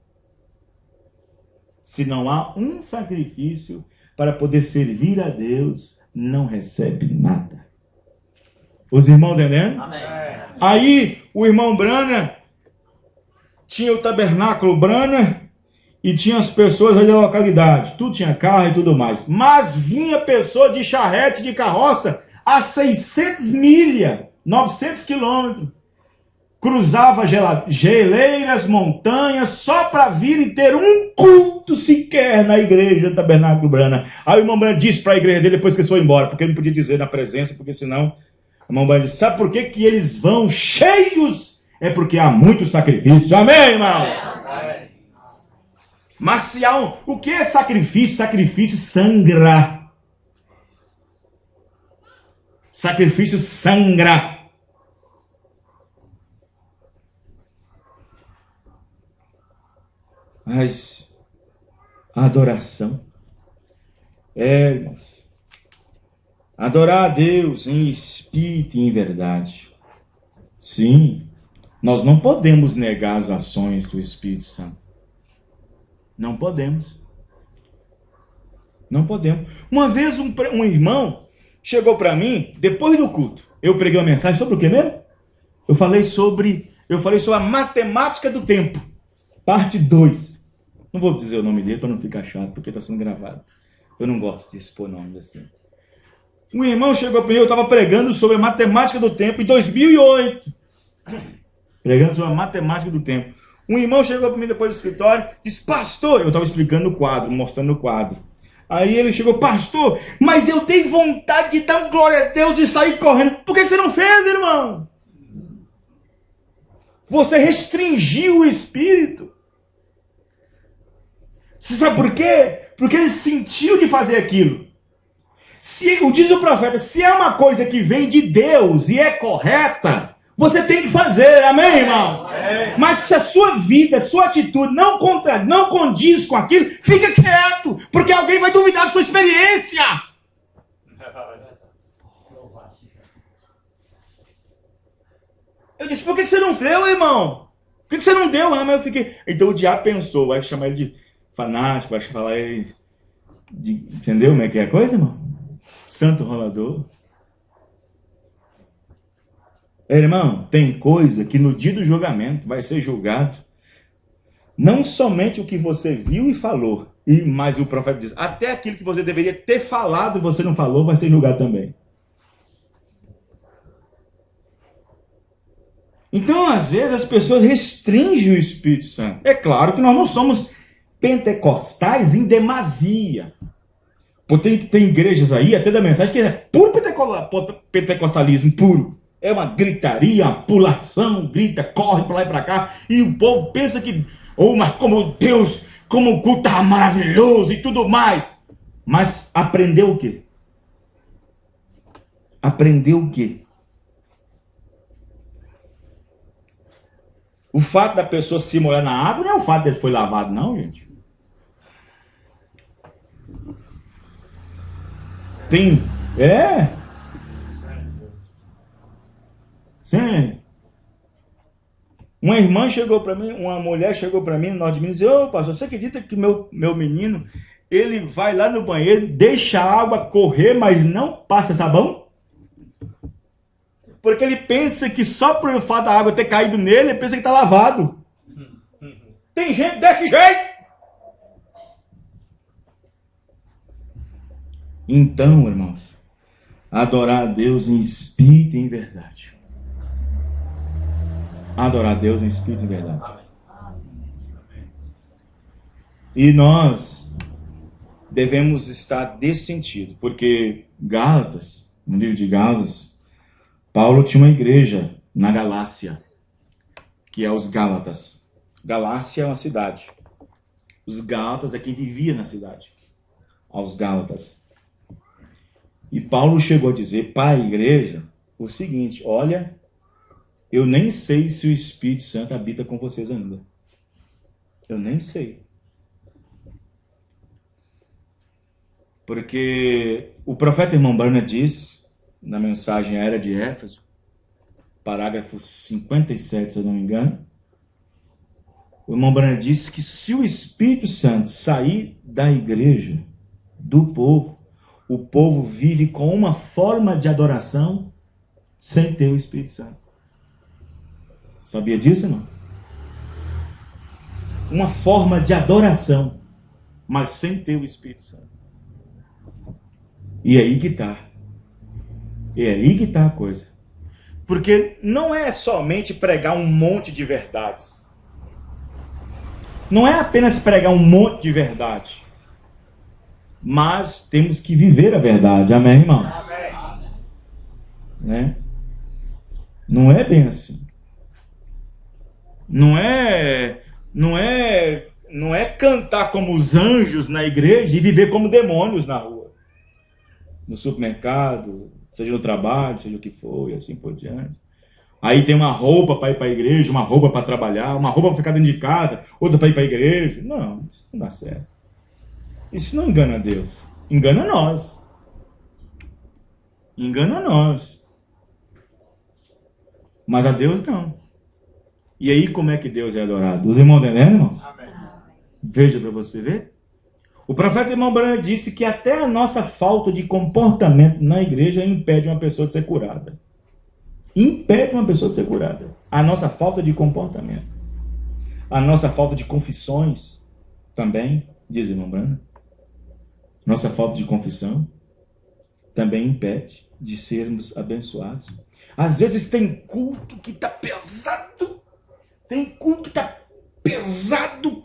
Se não há um sacrifício para poder servir a Deus, não recebe nada. Os irmãos entendendo? Amém. Aí o irmão Brana tinha o tabernáculo Brana e tinha as pessoas ali da localidade. Tudo tinha carro e tudo mais. Mas vinha pessoa de charrete, de carroça, a 600 milhas, 900 quilômetros. Cruzava geleiras, montanhas, só para vir e ter um culto sequer na igreja do Tabernáculo Brana. Aí o irmão Brana disse para a igreja dele depois que ele foi embora, porque ele não podia dizer na presença, porque senão... O irmão Brana disse, sabe por que eles vão cheios? É porque há muito sacrifício. Amém, irmão? Amém. Mas se há o que é sacrifício? Sacrifício sangra. Sacrifício sangra. Mas a adoração, irmãos, adorar a Deus em espírito e em verdade. Sim, nós não podemos negar as ações do Espírito Santo. Não podemos. Não podemos. Uma vez um irmão chegou para mim, depois do culto, eu preguei uma mensagem sobre o que mesmo? Eu falei sobre a matemática do tempo, parte 2. Não vou dizer o nome dele para não ficar chato, porque está sendo gravado. Eu não gosto de expor nomes assim. Um irmão chegou para mim, eu estava pregando sobre a matemática do tempo em 2008. Pregando sobre a matemática do tempo. Um irmão chegou para mim depois do escritório, disse, pastor, eu estava explicando o quadro, mostrando o quadro. Aí ele chegou, pastor, mas eu dei vontade de dar glória a Deus e sair correndo. Por que você não fez, irmão? Você restringiu o espírito. Você sabe por quê? Porque ele sentiu de fazer aquilo. Diz o profeta, se é uma coisa que vem de Deus e é correta, você tem que fazer, amém, irmãos? Mas se a sua vida, a sua atitude não condiz com aquilo, fica quieto, porque alguém vai duvidar da sua experiência. Eu disse, por que você não deu, irmão? Por que você não deu? Mas eu fiquei... Então o diabo pensou, vai chamar ele de fanático, vai falar ele de... Entendeu como é que é a coisa, irmão? Santo rolador. Irmão, tem coisa que no dia do julgamento vai ser julgado. Não somente o que você viu e falou, mas o profeta diz, até aquilo que você deveria ter falado e você não falou, vai ser julgado também. Então, às vezes, as pessoas restringem o Espírito Santo. É claro que nós não somos pentecostais em demasia. Tem igrejas aí, até da mensagem, que é puro pentecostalismo puro. É uma gritaria, uma pulação, grita, corre para lá e para cá. E o povo pensa que, mas como Deus, como o culto tá maravilhoso e tudo mais. Mas aprendeu o quê? Aprendeu o quê? O fato da pessoa se molhar na água não é o fato de ele foi lavado, não, gente. Tem. Sim. Uma irmã chegou para mim, uma mulher chegou para mim no Norte de Minas e disse: ô pastor, você acredita que meu menino, ele vai lá no banheiro, deixa a água correr, mas não passa sabão? Porque ele pensa que só por o fato da água ter caído nele, ele pensa que está lavado. Tem gente desse jeito. Então, irmãos, adorar a Deus em espírito e em verdade. Adorar a Deus em espírito e em verdade. E nós devemos estar desse sentido, porque Gálatas, no livro de Gálatas, Paulo tinha uma igreja na Galácia, que é os Gálatas. Galácia é uma cidade. Os Gálatas é quem vivia na cidade. Aos Gálatas. E Paulo chegou a dizer para a igreja o seguinte: olha, eu nem sei se o Espírito Santo habita com vocês ainda. Eu nem sei. Porque o profeta irmão Branham diz, na mensagem Era de Éfeso, parágrafo 57, se eu não me engano, o irmão Branham disse que se o Espírito Santo sair da igreja, do povo, o povo vive com uma forma de adoração sem ter o Espírito Santo. Sabia disso, irmão? Uma forma de adoração, mas sem ter o Espírito Santo. E é aí que está. É aí que está a coisa. Porque não é somente pregar um monte de verdades. Não é apenas pregar um monte de verdade. Mas temos que viver a verdade. Amém, irmão? Amém. Né? Não é bem assim. Não é cantar como os anjos na igreja e viver como demônios na rua. No supermercado, seja no trabalho, seja o que for, e assim por diante. Aí tem uma roupa para ir para a igreja, uma roupa para trabalhar, uma roupa para ficar dentro de casa, outra para ir para a igreja. Não, isso não dá certo. Isso não engana Deus. Engana nós. Engana nós. Mas a Deus não. E aí como é que Deus é adorado? Os irmãos entendendo, irmão? Amém. Veja para você ver. O profeta irmão Branham disse que até a nossa falta de comportamento na igreja impede uma pessoa de ser curada. Impede uma pessoa de ser curada. A nossa falta de comportamento. A nossa falta de confissões também, diz o irmão Branham. Nossa falta de confissão também impede de sermos abençoados. Às vezes tem culto que está pesado. Tem culto que está pesado,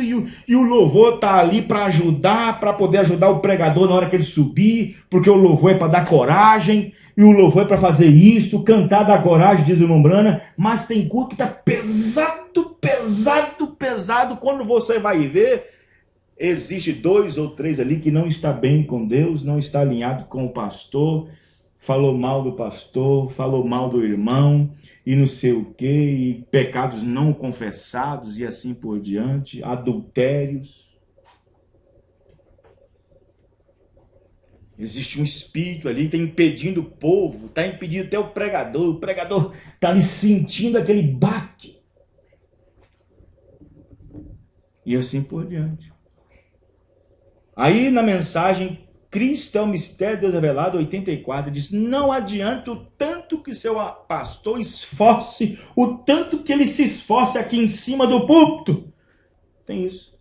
e o louvor está ali para ajudar, para poder ajudar o pregador na hora que ele subir, porque o louvor é para dar coragem, e o louvor é para fazer isso, cantar dá coragem, diz o irmão Branham, mas tem culto que está pesado, quando você vai ver, existe 2 ou 3 ali que não está bem com Deus, não está alinhado com o pastor, falou mal do pastor, falou mal do irmão, e não sei o que, e pecados não confessados, e assim por diante, adultérios. Existe um espírito ali que está impedindo o povo, está impedindo até o pregador está ali sentindo aquele baque. E assim por diante. Aí na mensagem Cristo é o mistério de Deus revelado, 84, diz: não adianta o tanto que seu pastor esforce, o tanto que ele se esforce aqui em cima do púlpito. Tem isso.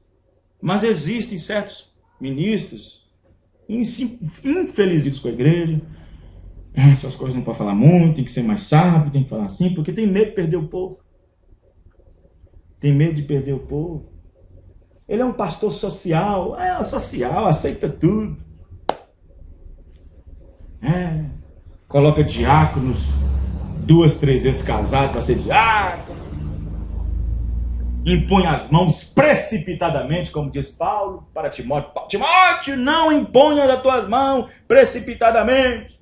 Mas existem certos ministros infelizes com a igreja. Essas coisas não pode falar muito, tem que ser mais sábio, tem que falar assim, porque tem medo de perder o povo. Tem medo de perder o povo. Ele é um pastor social, social, aceita tudo. Coloca diáconos 2, 3 vezes casados para ser diácono. Impõe as mãos precipitadamente, como diz Paulo, para Timóteo. Timóteo, não imponha as tuas mãos precipitadamente.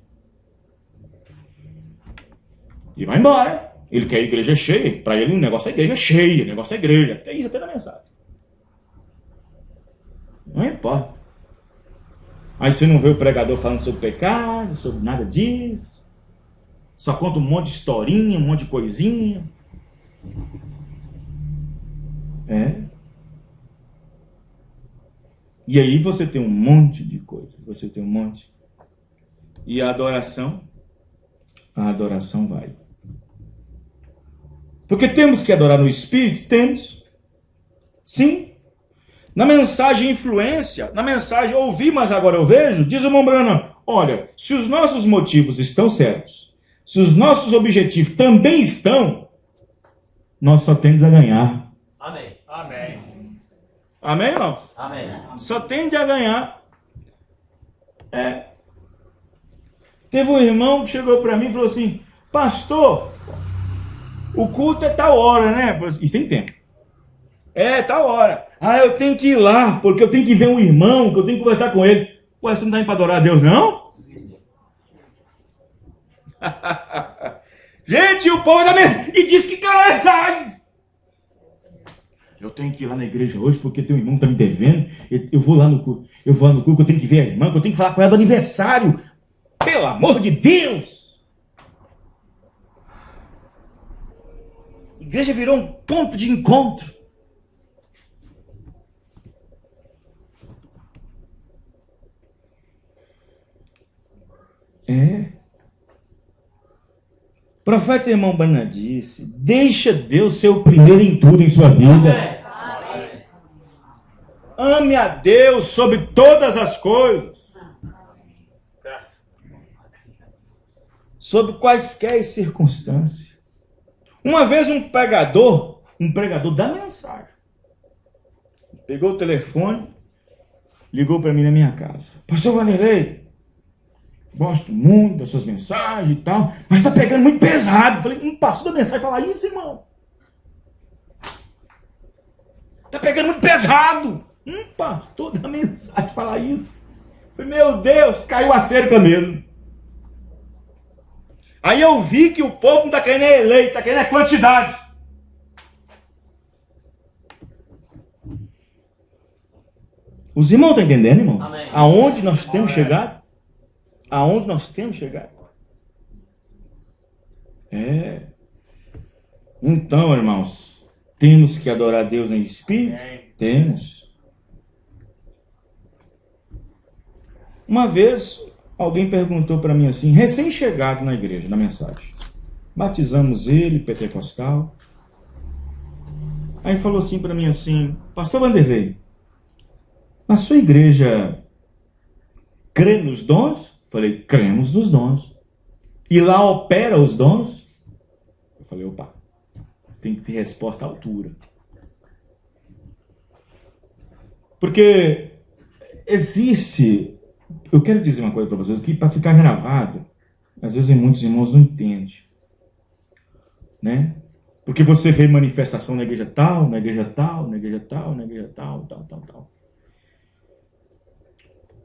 E vai embora. Ele quer a igreja cheia. Para ele o negócio é a igreja cheia, o negócio é a igreja. Até isso até na mensagem. Não importa. Aí você não vê o pregador falando sobre pecado, sobre nada disso. Só conta um monte de historinha, um monte de coisinha. E aí você tem um monte de coisas. Você tem um monte. E a adoração vai. Porque temos que adorar no Espírito? Temos. Sim. Na mensagem influência, na mensagem ouvir, mas agora eu vejo, diz o irmão Branham, olha, se os nossos motivos estão certos, se os nossos objetivos também estão, nós só temos a ganhar. Amém. Amém. Amém, irmão? Amém. Só tende a ganhar. Teve um irmão que chegou para mim e falou assim, pastor, o culto é tal hora, né? Eu falei assim, isso tem tempo. Tal hora. Eu tenho que ir lá, porque eu tenho que ver um irmão, que eu tenho que conversar com ele. Ué, você não está indo para adorar a Deus, não? Gente, o povo também. E diz que cara sai. Eu tenho que ir lá na igreja hoje, porque tem um irmão que está me devendo. Eu vou lá no culto. Eu vou lá no culto, eu tenho que ver a irmã, que eu tenho que falar com ela do aniversário. Pelo amor de Deus! A igreja virou um ponto de encontro. O profeta irmão Branham disse, deixa Deus ser o primeiro em tudo em sua vida. Ame a Deus sobre todas as coisas. Sobre quaisquer circunstâncias. Uma vez um pregador da mensagem, pegou o telefone, ligou para mim na minha casa. Pastor Vanderlei, gosto muito das suas mensagens e tal, mas está pegando muito pesado. Falei, um pastor da mensagem falar isso, irmão? Está pegando muito pesado. Um pastor da mensagem falar isso. Falei, meu Deus, caiu a cerca mesmo. Aí eu vi que o povo não está querendo eleito, está querendo quantidade. Os irmãos estão entendendo, irmãos? Amém. Aonde nós temos chegado? Aonde nós temos chegado? Então, irmãos, temos que adorar a Deus em espírito? Temos. Uma vez, alguém perguntou para mim assim, recém-chegado na igreja, na mensagem. Batizamos ele, pentecostal. Aí falou assim para mim assim, pastor Vanderlei, na sua igreja crê nos dons? Falei, cremos nos dons. E lá opera os dons? Eu falei, opa, tem que ter resposta à altura. Porque existe, eu quero dizer uma coisa para vocês aqui, para ficar gravado, às vezes muitos irmãos não entendem, né? Porque você vê manifestação na igreja tal, na igreja tal, na igreja tal, na igreja tal, tal.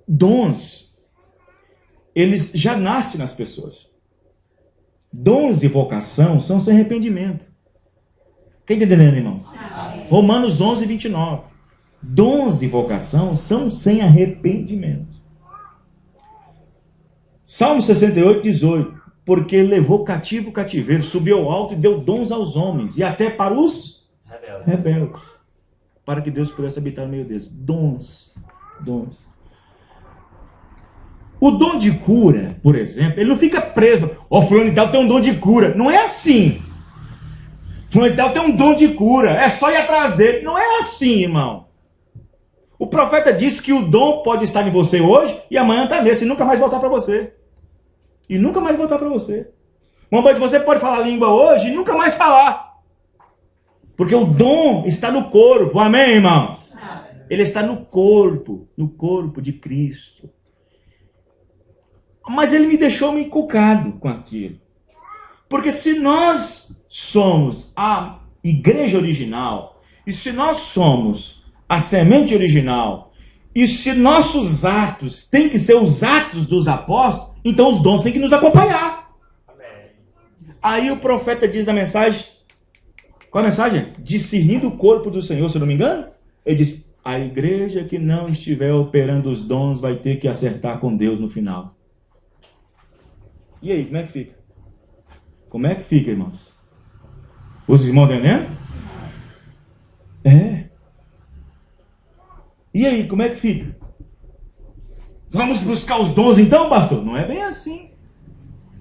Dons, eles já nascem nas pessoas. Dons e vocação são sem arrependimento. Está entendendo, irmãos? Amém. Romanos 11, 29. Dons e vocação são sem arrependimento. Salmo 68, 18. Porque levou cativo o cativeiro, subiu ao alto e deu dons aos homens, e até para os rebeldes. Para que Deus pudesse habitar no meio deles. Dons. O dom de cura, por exemplo, ele não fica preso. Fulano de tal tem um dom de cura. Não é assim. Fulano de tal tem um dom de cura. É só ir atrás dele. Não é assim, irmão. O profeta disse que o dom pode estar em você hoje e amanhã está nesse e nunca mais voltar para você. Você pode falar língua hoje e nunca mais falar. Porque o dom está no corpo. Amém, irmão? Ele está no corpo de Cristo. Mas ele me deixou me encucado com aquilo. Porque se nós somos a igreja original, e se nós somos a semente original, e se nossos atos têm que ser os atos dos apóstolos, então os dons têm que nos acompanhar. Aí o profeta diz na mensagem, qual a mensagem? Discernindo o corpo do Senhor, se eu não me engano. Ele diz, a igreja que não estiver operando os dons vai ter que acertar com Deus no final. E aí, como é que fica? Como é que fica, irmãos? Os irmãos entendendo? É. E aí, como é que fica? Vamos buscar os dons então, pastor? Não é bem assim.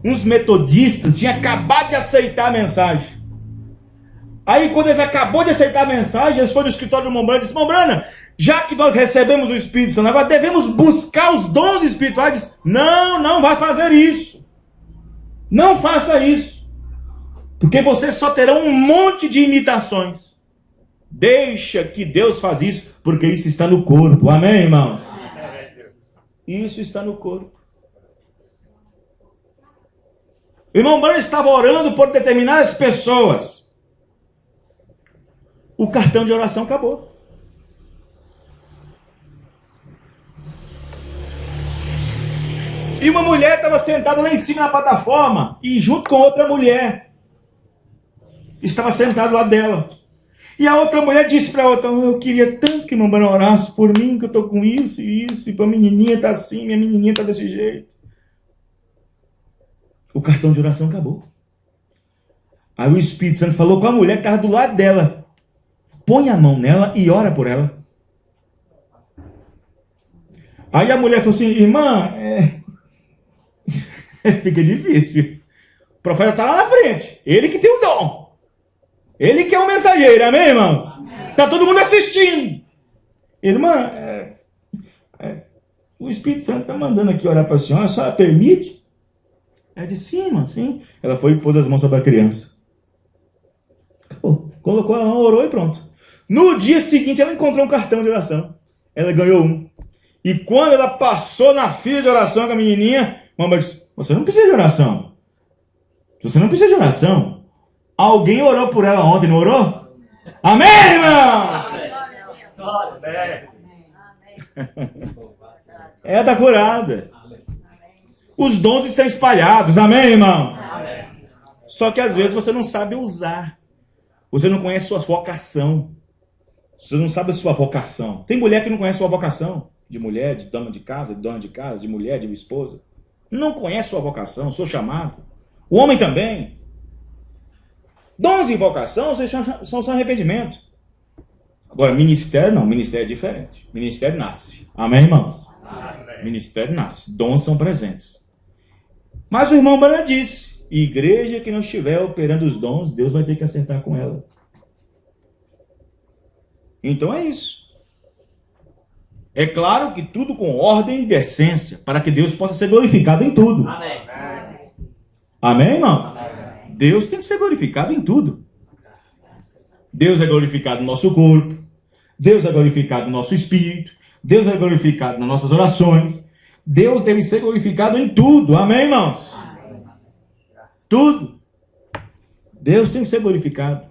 Uns metodistas tinham acabado de aceitar a mensagem. Aí quando eles acabou de aceitar a mensagem, eles foram no escritório do irmão Brana e disseram, irmão Brana, já que nós recebemos o Espírito Santo, agora devemos buscar os dons espirituais. Não vai fazer isso. Não faça isso. Porque você só terá um monte de imitações. Deixa que Deus faz isso, porque isso está no corpo. Amém, irmãos? Isso está no corpo. O irmão Branham estava orando por determinadas pessoas. O cartão de oração acabou. E uma mulher estava sentada lá em cima na plataforma, e junto com outra mulher, estava sentado lá dela. E a outra mulher disse para a outra, eu queria tanto que o irmão Branham orasse por mim, que eu estou com isso e isso, e para a menininha está assim, minha menininha está desse jeito. O cartão de oração acabou. Aí o Espírito Santo falou com a mulher que estava do lado dela, põe a mão nela e ora por ela. Aí a mulher falou assim, irmã, fica difícil. O profeta está lá na frente, ele que tem o dom. Ele que é o mensageiro, amém, irmãos? Está todo mundo assistindo. Irmã, o Espírito Santo está mandando aqui orar para a senhora permite? Ela disse, sim, irmã, sim. Ela foi e pôs as mãos sobre a criança. Colocou a mão, orou e pronto. No dia seguinte, ela encontrou um cartão de oração. Ela ganhou um. E quando ela passou na fila de oração com a menininha, a mamãe disse, você não precisa de oração. Você não precisa de oração. Alguém orou por ela ontem, não orou? Amém, irmão? Ela está curada. Os dons estão espalhados, amém, irmão? Só que às vezes você não sabe usar. Você não conhece sua vocação. Você não sabe a sua vocação. Tem mulher que não conhece sua vocação. De mulher, de dona de casa, de mulher, de esposa. Não conhece sua vocação, seu chamado. O homem também. Dons e vocação são arrependimento. Agora, ministério não. Ministério é diferente. Ministério nasce. Amém, irmão? Amém. Ministério nasce. Dons são presentes. Mas o irmão Branham disse, igreja que não estiver operando os dons, Deus vai ter que acertar com ela. Então é isso. É claro que tudo com ordem e decência, para que Deus possa ser glorificado em tudo. Amém. Amém, irmão? Amém. Deus tem que ser glorificado em tudo. Deus é glorificado no nosso corpo. Deus é glorificado no nosso espírito. Deus é glorificado nas nossas orações. Deus deve ser glorificado em tudo. Amém, irmãos? Amém. Tudo. Deus tem que ser glorificado.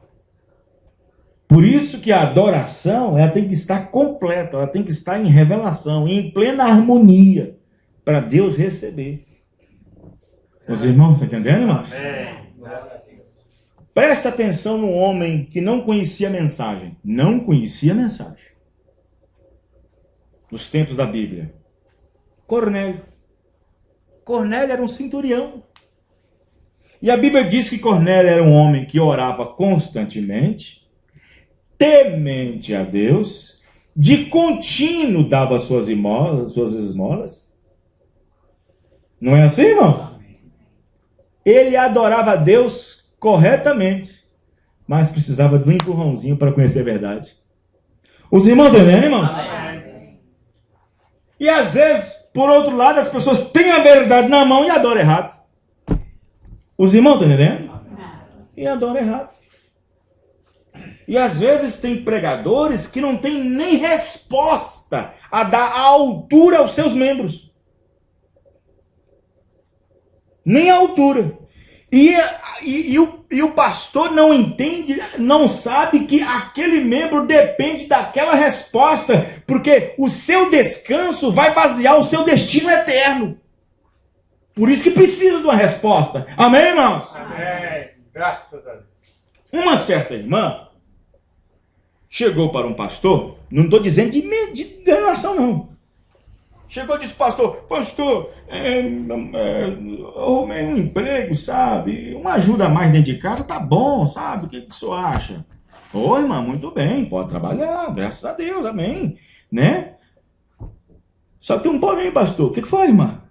Por isso que a adoração, ela tem que estar completa. Ela tem que estar em revelação, em plena harmonia, para Deus receber. Os irmãos, estão entendendo, irmãos? Amém. Presta atenção no homem que não conhecia a mensagem. Não conhecia a mensagem. Nos tempos da Bíblia. Cornélio. Cornélio era um centurião. E a Bíblia diz que Cornélio era um homem que orava constantemente, temente a Deus, de contínuo dava suas esmolas. Não é assim, irmãos? Ele adorava a Deus corretamente, mas precisava de um empurrãozinho para conhecer a verdade. Os irmãos entendem, irmãos? Amém. E às vezes, por outro lado, as pessoas têm a verdade na mão e adoram errado. Os irmãos estão entendendo? E adoram errado. E às vezes tem pregadores que não têm nem resposta a dar a altura aos seus nem a altura. E o pastor não entende, não sabe que aquele membro depende daquela resposta, porque o seu descanso vai basear o seu destino eterno. Por isso que precisa de uma resposta. Amém, irmãos? Amém. Graças a Deus. Uma certa irmã chegou para um pastor, não estou dizendo de denominação não. Chegou e disse, pastor, eu arrumei um emprego, sabe? Uma ajuda a mais dentro de casa, tá bom, sabe? O que o senhor acha? Ô, irmã, muito bem, pode trabalhar, graças a Deus, amém. Né? Só que tem um porém, pastor. O que foi, irmã?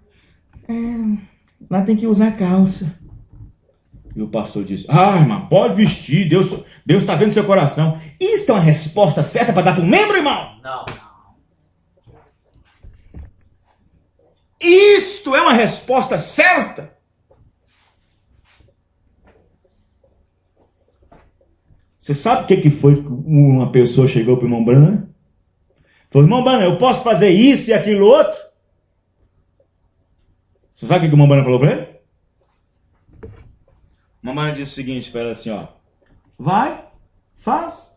Lá tem que usar calça. E o pastor disse, irmã, pode vestir, Deus está vendo seu coração. Isso é uma resposta certa para dar para um membro, irmão? Não. Isto é uma resposta certa? Você sabe o que foi que uma pessoa chegou para o irmão Branham? Falou, irmão Branham, eu posso fazer isso e aquilo outro? Você sabe o que o irmão Branham falou para ele? O irmão Branham disse o seguinte para ela assim, ó. Vai, faz.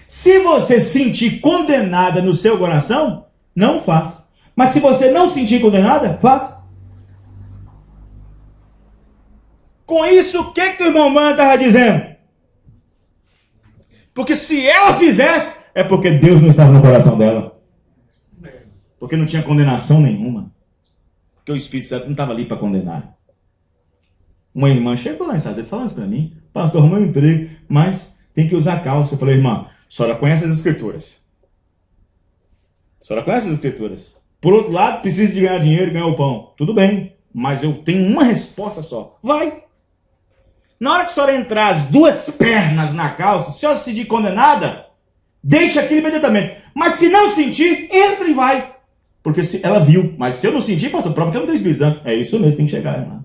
Se você sentir condenada no seu coração, não faz. Mas se você não sentir condenada, faz. Com isso, o que o irmão Branham estava dizendo? Porque se ela fizesse, é porque Deus não estava no coração dela. Porque não tinha condenação nenhuma. Porque o Espírito Santo não estava ali para condenar. Uma irmã chegou lá em Sazete falando isso para mim. Pastor, arrumei um emprego, mas tem que usar calça. Eu falei, irmã, a senhora conhece as escrituras. A senhora conhece as escrituras. Por outro lado, precisa de ganhar dinheiro e ganhar o pão. Tudo bem, mas eu tenho uma resposta só. Vai. Na hora que a senhora entrar as duas pernas na calça, se a senhora se sentir condenada, deixa aquilo imediatamente. Mas se não sentir, entra e vai. Porque se ela viu. Mas se eu não sentir, pastor, prova que eu não tenho Espírito Santo. É isso mesmo, tem que chegar, irmão.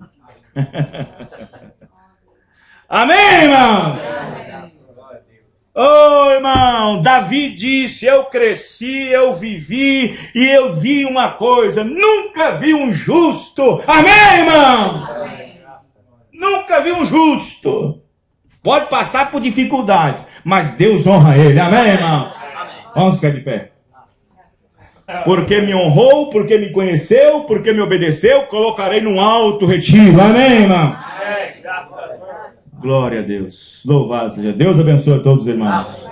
Amém, irmão? Ô, irmão, Davi disse, eu cresci, eu vivi e eu vi uma coisa, nunca vi um justo. Amém, irmão? Nunca vi um justo. Pode passar por dificuldades, mas Deus honra ele. Amém, irmão? Vamos ficar de pé. Porque me honrou, porque me conheceu, porque me obedeceu, colocarei num alto retiro. Amém, irmão? Glória a Deus. Louvado seja Deus. Abençoe a todos os irmãos.